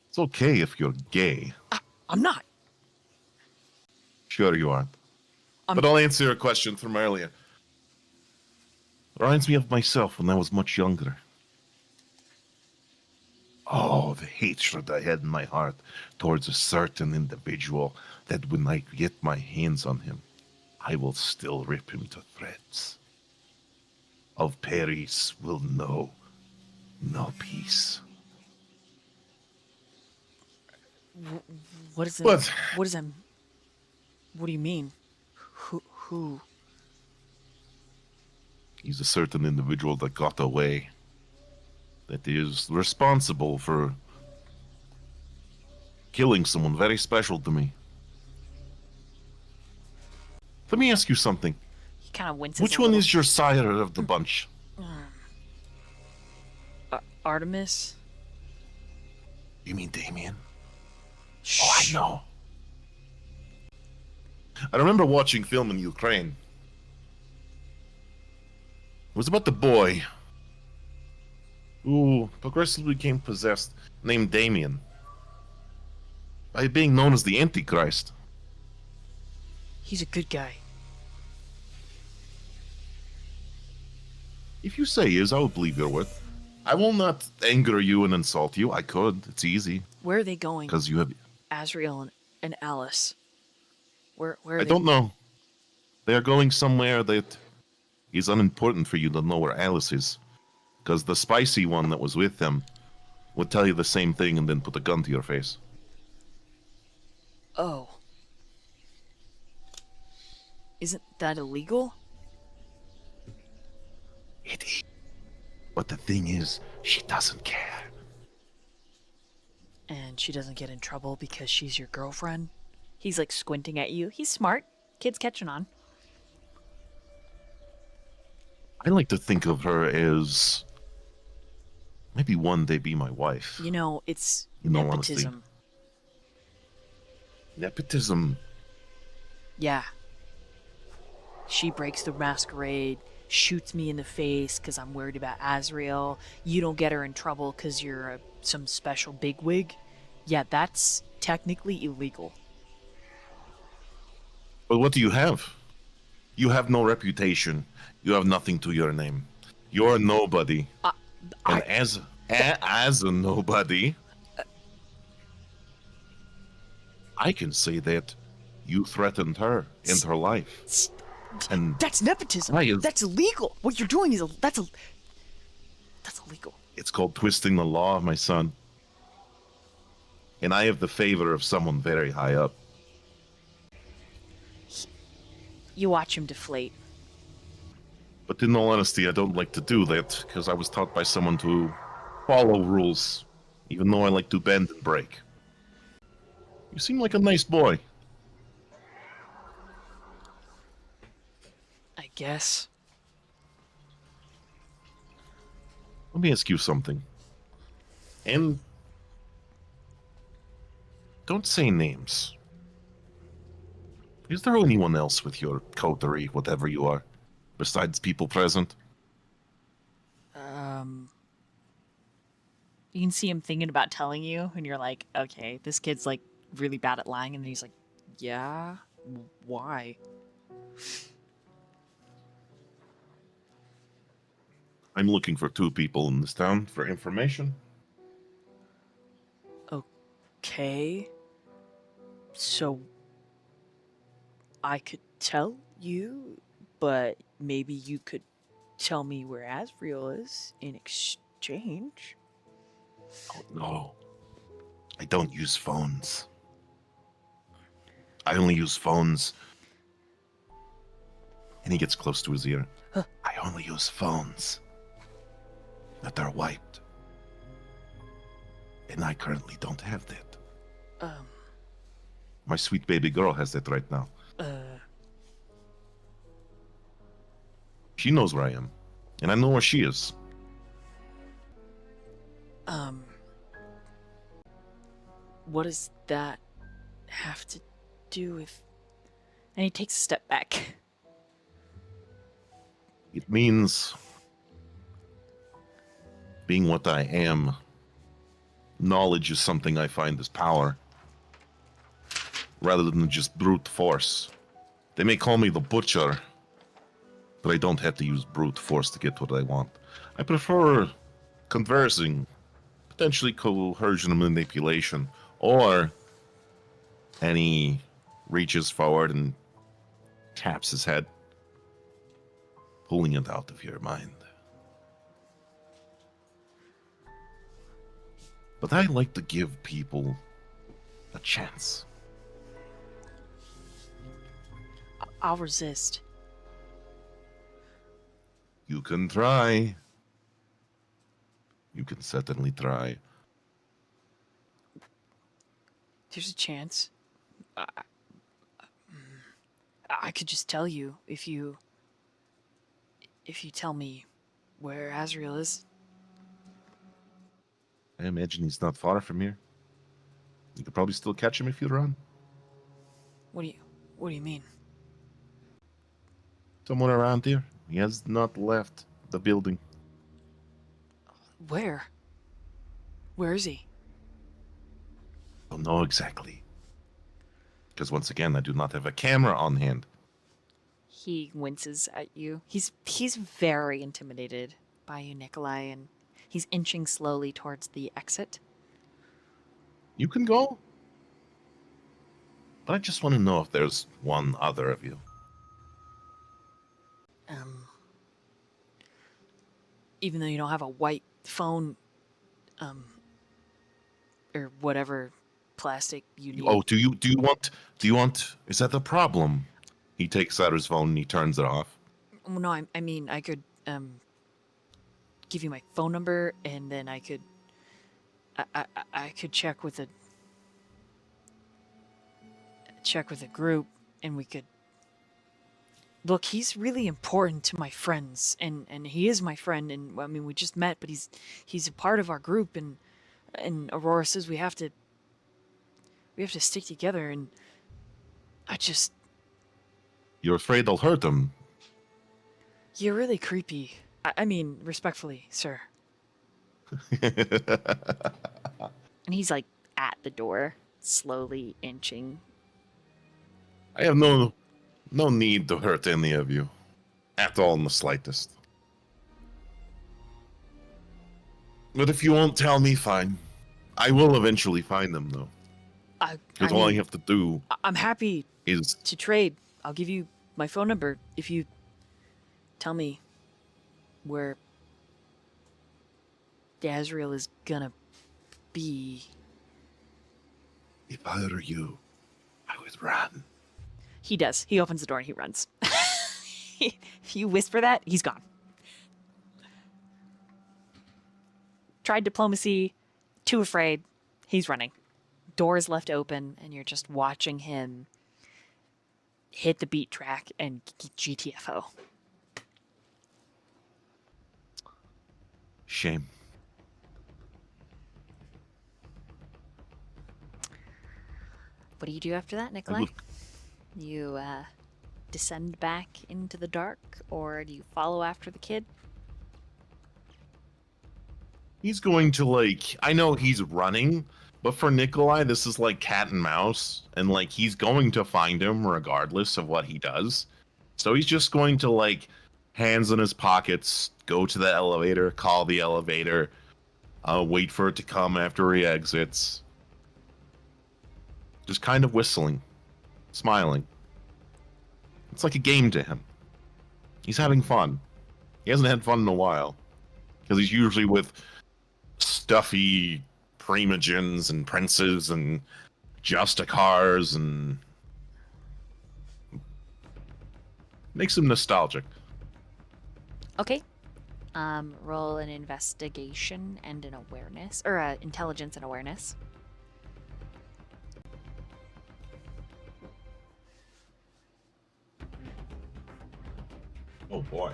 Speaker 5: It's okay if you're gay.
Speaker 6: I'm not.
Speaker 5: Sure you aren't.
Speaker 6: I'm-
Speaker 5: But I'll answer your question from earlier. Reminds me of myself when I was much younger. Oh, the hatred I had in my heart towards a certain individual that when I get my hands on him, I will still rip him to threads. Of Paris will know no peace.
Speaker 6: What is it?
Speaker 5: But
Speaker 6: What is that? What do you mean? Who?
Speaker 5: he's a certain individual that got away, that is responsible for killing someone very special to me. Let me ask you something.
Speaker 1: He kind of winces.
Speaker 5: Which
Speaker 1: a
Speaker 5: one
Speaker 1: little.
Speaker 5: is your sire of the bunch?
Speaker 6: Artemis?
Speaker 5: You mean Damien?
Speaker 6: Shh.
Speaker 5: Oh, I know. I remember watching film in Ukraine. It was about the boy who progressively became possessed, named Damien, by being known as the Antichrist.
Speaker 6: He's a good guy.
Speaker 5: If you say he is, I will believe your word. I will not anger you and insult you. I could. It's easy.
Speaker 6: Where are they going?
Speaker 5: Because you have...
Speaker 6: Azriel and Alice. Where are
Speaker 5: I
Speaker 6: they?
Speaker 5: don't know. They are going somewhere that is unimportant for you to know where Alice is. Because the spicy one that was with them would tell you the same thing and then put a gun to your face.
Speaker 6: Oh. Isn't that illegal?
Speaker 5: It is. But the thing is, she doesn't care.
Speaker 6: And she doesn't get in trouble because she's your girlfriend?
Speaker 1: He's like squinting at you. He's smart. Kid's catching on.
Speaker 5: I like to think of her as maybe one day be my wife.
Speaker 6: You know, it's
Speaker 5: In all honesty.
Speaker 6: nepotism.
Speaker 5: Nepotism.
Speaker 6: Yeah. She breaks the masquerade, shoots me in the face because I'm worried about Azriel. You don't get her in trouble because you're some special bigwig. Yeah, that's technically illegal.
Speaker 5: But what do you have? You have no reputation. You have nothing to your name. You're a nobody. And as a nobody, I can say that you threatened her and her life. And
Speaker 6: That's nepotism.
Speaker 5: Why is-
Speaker 6: That's illegal. What you're doing is that's illegal.
Speaker 5: it's called twisting the law, my son. And I have the favor of someone very high up.
Speaker 1: You watch him deflate.
Speaker 5: But in all honesty, I don't like to do that because I was taught by someone to follow rules, even though I like to bend and break. You seem like a nice boy.
Speaker 6: I guess.
Speaker 5: Let me ask you something. And don't say names. Is there anyone else with your coterie, whatever you are, besides people present?
Speaker 1: You can see him thinking about telling you, and you're like, okay, this kid's like really bad at lying. And then he's like,
Speaker 6: Yeah. Why?
Speaker 5: I'm looking for 2 people in this town for information.
Speaker 6: Okay. So I could tell you, but maybe you could tell me where Azriel is in exchange.
Speaker 5: Oh, no. I don't use phones. I only use phones. And he gets close to his ear.
Speaker 6: Huh.
Speaker 5: I only use phones that are wiped. And I currently don't have that. My sweet baby girl has that right now. She knows where I am. And I know where she is.
Speaker 6: What does that have to do with...
Speaker 1: and he takes a step back.
Speaker 5: It means being what I am. Knowledge is something I find as power, rather than just brute force. They may call me the butcher, but I don't have to use brute force to get what I want. I prefer conversing, potentially coercion and manipulation, or and he reaches forward and taps his head, pulling it out of your mind. But I like to give people a chance.
Speaker 6: I'll resist.
Speaker 5: You can try. You can certainly try.
Speaker 6: There's a chance. I could just tell you if you tell me where Azriel is.
Speaker 5: I imagine he's not far from here. You could probably still catch him if you run.
Speaker 6: What do you mean?
Speaker 5: Somewhere around here. He has not left the building.
Speaker 6: Where? Where is he?
Speaker 5: Don't know exactly. Because once again, I do not have a camera on hand.
Speaker 1: He winces at you. He's very intimidated by you, Nikolai, and he's inching slowly towards the exit.
Speaker 5: You can go. But I just want to know if there's one other of you.
Speaker 6: Even though you don't have a white phone, or whatever plastic you need.
Speaker 5: Oh, do you want, is that the problem? He takes out his phone and he turns it off.
Speaker 6: No, I mean, I could, give you my phone number, and then I could check with a group, and we could look. He's really important to my friends, and he is my friend, and I mean, we just met, but he's a part of our group, and Aurora says we have to stick together, and
Speaker 5: You're afraid I'll hurt him.
Speaker 6: You're really creepy. I mean, respectfully, sir.
Speaker 1: And he's like at the door, slowly inching.
Speaker 5: I have no need to hurt any of you. At all in the slightest. But if you won't tell me, fine. I will eventually find them, though. Because all I have to do
Speaker 6: I'm happy
Speaker 5: is...
Speaker 6: to trade. I'll give you my phone number if you tell me where Azriel is gonna be.
Speaker 5: If I were you, I would run.
Speaker 1: He does. He opens the door and he runs. If you whisper that, he's gone. Tried diplomacy, too afraid, he's running. Doors left open, and you're just watching him hit the beat track and GTFO.
Speaker 5: Shame.
Speaker 1: What do you do after that, Nikolai? You descend back into the dark, or do you follow after the kid?
Speaker 5: He's going to, like... I know he's running, but for Nikolai, this is like cat and mouse. And, like, he's going to find him regardless of what he does. So he's just going to, like, hands in his pockets, go to the elevator, call the elevator, wait for it to come after he exits. Just kind of whistling, smiling. It's like a game to him. He's having fun. He hasn't had fun in a while. Because he's usually with stuffy primogens and princes and Justicars, and makes him nostalgic.
Speaker 1: Okay. Roll an investigation and an awareness, or intelligence and awareness.
Speaker 5: Oh boy.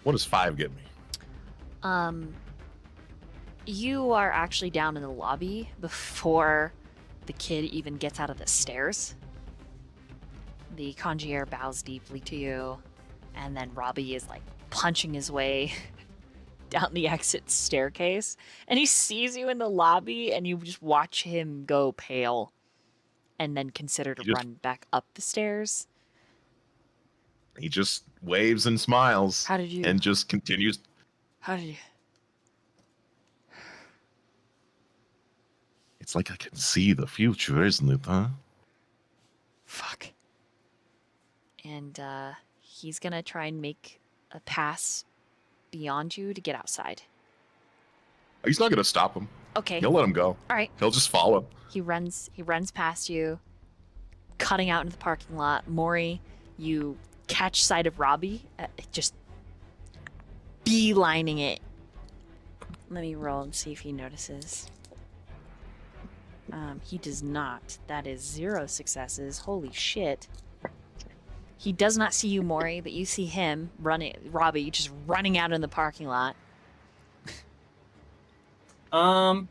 Speaker 5: What does 5 get me?
Speaker 1: You are actually down in the lobby before the kid even gets out of the stairs. The conjurer bows deeply to you, and then Robbie is like punching his way down the exit staircase, and he sees you in the lobby, and you just watch him go pale and then consider to
Speaker 5: Just-
Speaker 1: run back up the stairs.
Speaker 5: He just waves and smiles
Speaker 6: How did you?
Speaker 5: and just continues.
Speaker 6: How did you?
Speaker 5: It's like I can see the future, isn't it, huh?
Speaker 6: Fuck.
Speaker 1: And he's going to try and make a pass beyond you to get outside.
Speaker 5: He's not going to stop him.
Speaker 1: Okay.
Speaker 5: He'll let him go.
Speaker 1: All right.
Speaker 5: He'll just follow.
Speaker 1: He runs past you, cutting out into the parking lot. Mori, you catch sight of Robbie, just beelining it. Let me roll and see if he notices. He does not. That is 0 successes. Holy shit. He does not see you, Mori, but you see him running, Robbie, just running out in the parking lot.
Speaker 4: Can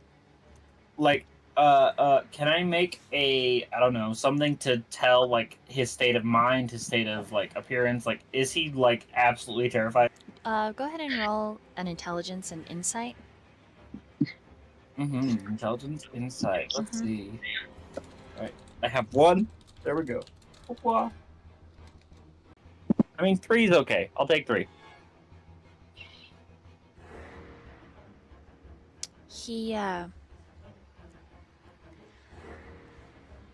Speaker 4: I make I don't know, something to tell, like, his state of mind, his state of, like, appearance? Like, is he, like, absolutely terrified?
Speaker 1: Go ahead and roll an intelligence and insight.
Speaker 4: Intelligence, insight. Let's
Speaker 1: Mhm.
Speaker 4: see. Alright, I have 1. There we go. Whoop-wah. I mean, 3 is okay. I'll take 3.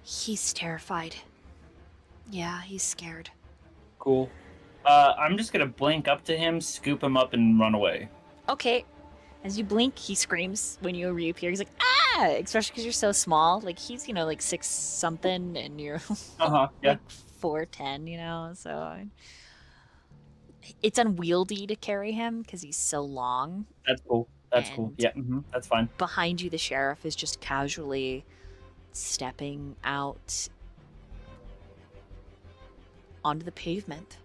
Speaker 1: He's terrified. Yeah, he's scared.
Speaker 4: Cool. I'm just gonna blink up to him, scoop him up, and run away.
Speaker 1: Okay. As you blink, he screams when you reappear. He's like, ah! Especially because you're so small. Like, he's, like 6 something, and you're
Speaker 4: Yeah.
Speaker 1: like 4'10", so. It's unwieldy to carry him because he's so long.
Speaker 4: That's cool. That's cool.
Speaker 1: And-
Speaker 4: Yeah, that's fine.
Speaker 1: Behind you, the sheriff is just casually stepping out onto the pavement.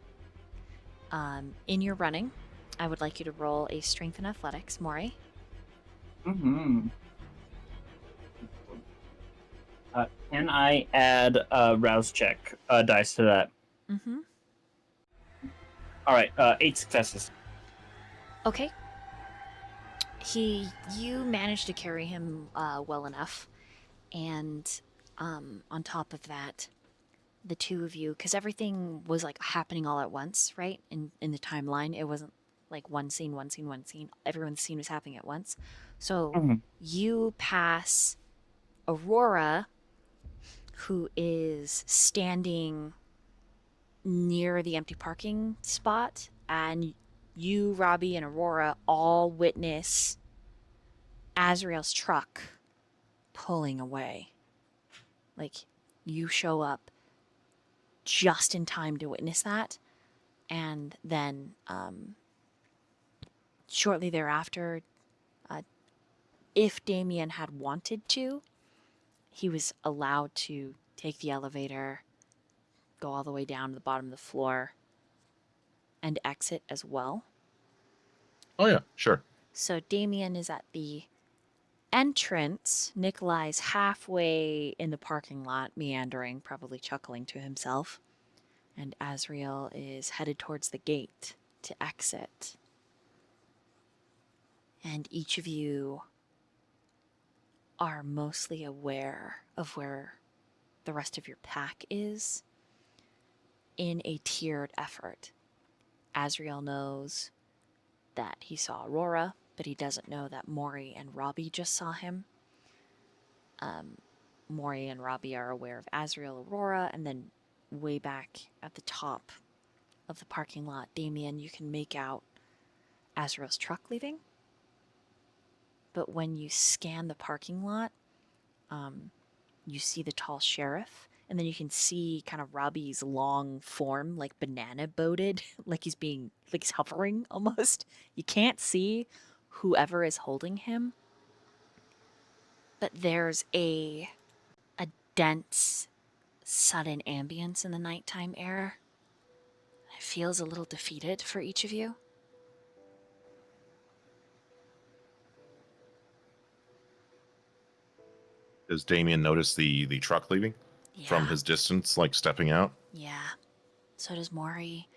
Speaker 1: In your running, I would like you to roll a strength and athletics, Mori.
Speaker 4: Can I add a rouse check dice to that?
Speaker 1: Mm-hmm.
Speaker 4: All right, 8 successes.
Speaker 1: Okay. You managed to carry him well enough, and on top of that, the two of you, because everything was like happening all at once, right? In the timeline, it wasn't like one scene. Everyone's scene was happening at once. So you pass Aurora, who is standing near the empty parking spot, and you, Robbie, and Aurora all witness Azriel's truck pulling away. Like, you show up just in time to witness that, and then shortly thereafter, if Damien had wanted to, he was allowed to take the elevator, go all the way down to the bottom of the floor, and exit as well.
Speaker 5: Oh, yeah, sure.
Speaker 1: So Damien is at the entrance. Nikolai's halfway in the parking lot, meandering, probably chuckling to himself. And Azriel is headed towards the gate to exit. And each of you are mostly aware of where the rest of your pack is in a tiered effort. Azriel knows that he saw Aurora, but he doesn't know that Mori and Robbie just saw him. Mori and Robbie are aware of Azriel, Aurora, and then way back at the top of the parking lot, Damien, you can make out Azriel's truck leaving. But when you scan the parking lot, you see the tall sheriff, and then you can see kind of Robbie's long form, like banana boated, like he's hovering almost. You can't see whoever is holding him, but there's a dense, sudden ambience in the nighttime air. It feels a little defeated for each of you.
Speaker 5: Does Damien notice the truck leaving from his distance, like stepping out?
Speaker 1: Yeah. So does Mori.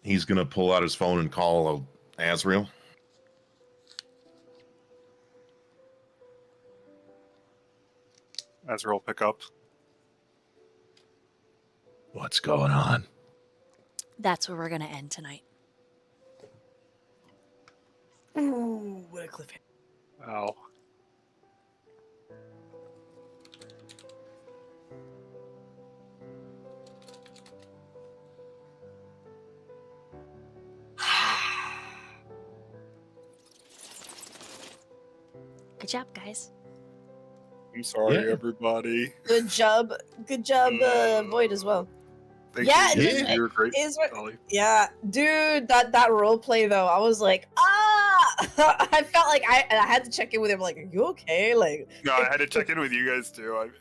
Speaker 5: He's going to pull out his phone and call Azriel.
Speaker 2: Azriel pick up.
Speaker 5: What's going on?
Speaker 1: That's where we're gonna end tonight.
Speaker 6: Ooh, what a cliffhanger.
Speaker 2: Ow.
Speaker 1: Good job, guys.
Speaker 2: I'm sorry,
Speaker 5: Yeah.
Speaker 2: everybody.
Speaker 3: Good job, Void as well.
Speaker 2: Thank
Speaker 3: Yeah,
Speaker 2: you.
Speaker 5: it was-
Speaker 2: You're great,
Speaker 3: Is what?
Speaker 2: Dolly.
Speaker 3: Yeah, dude, that role play though, I was like, I felt like I had to check in with him, like, are you okay? Like,
Speaker 2: No, I had to check in with you guys too.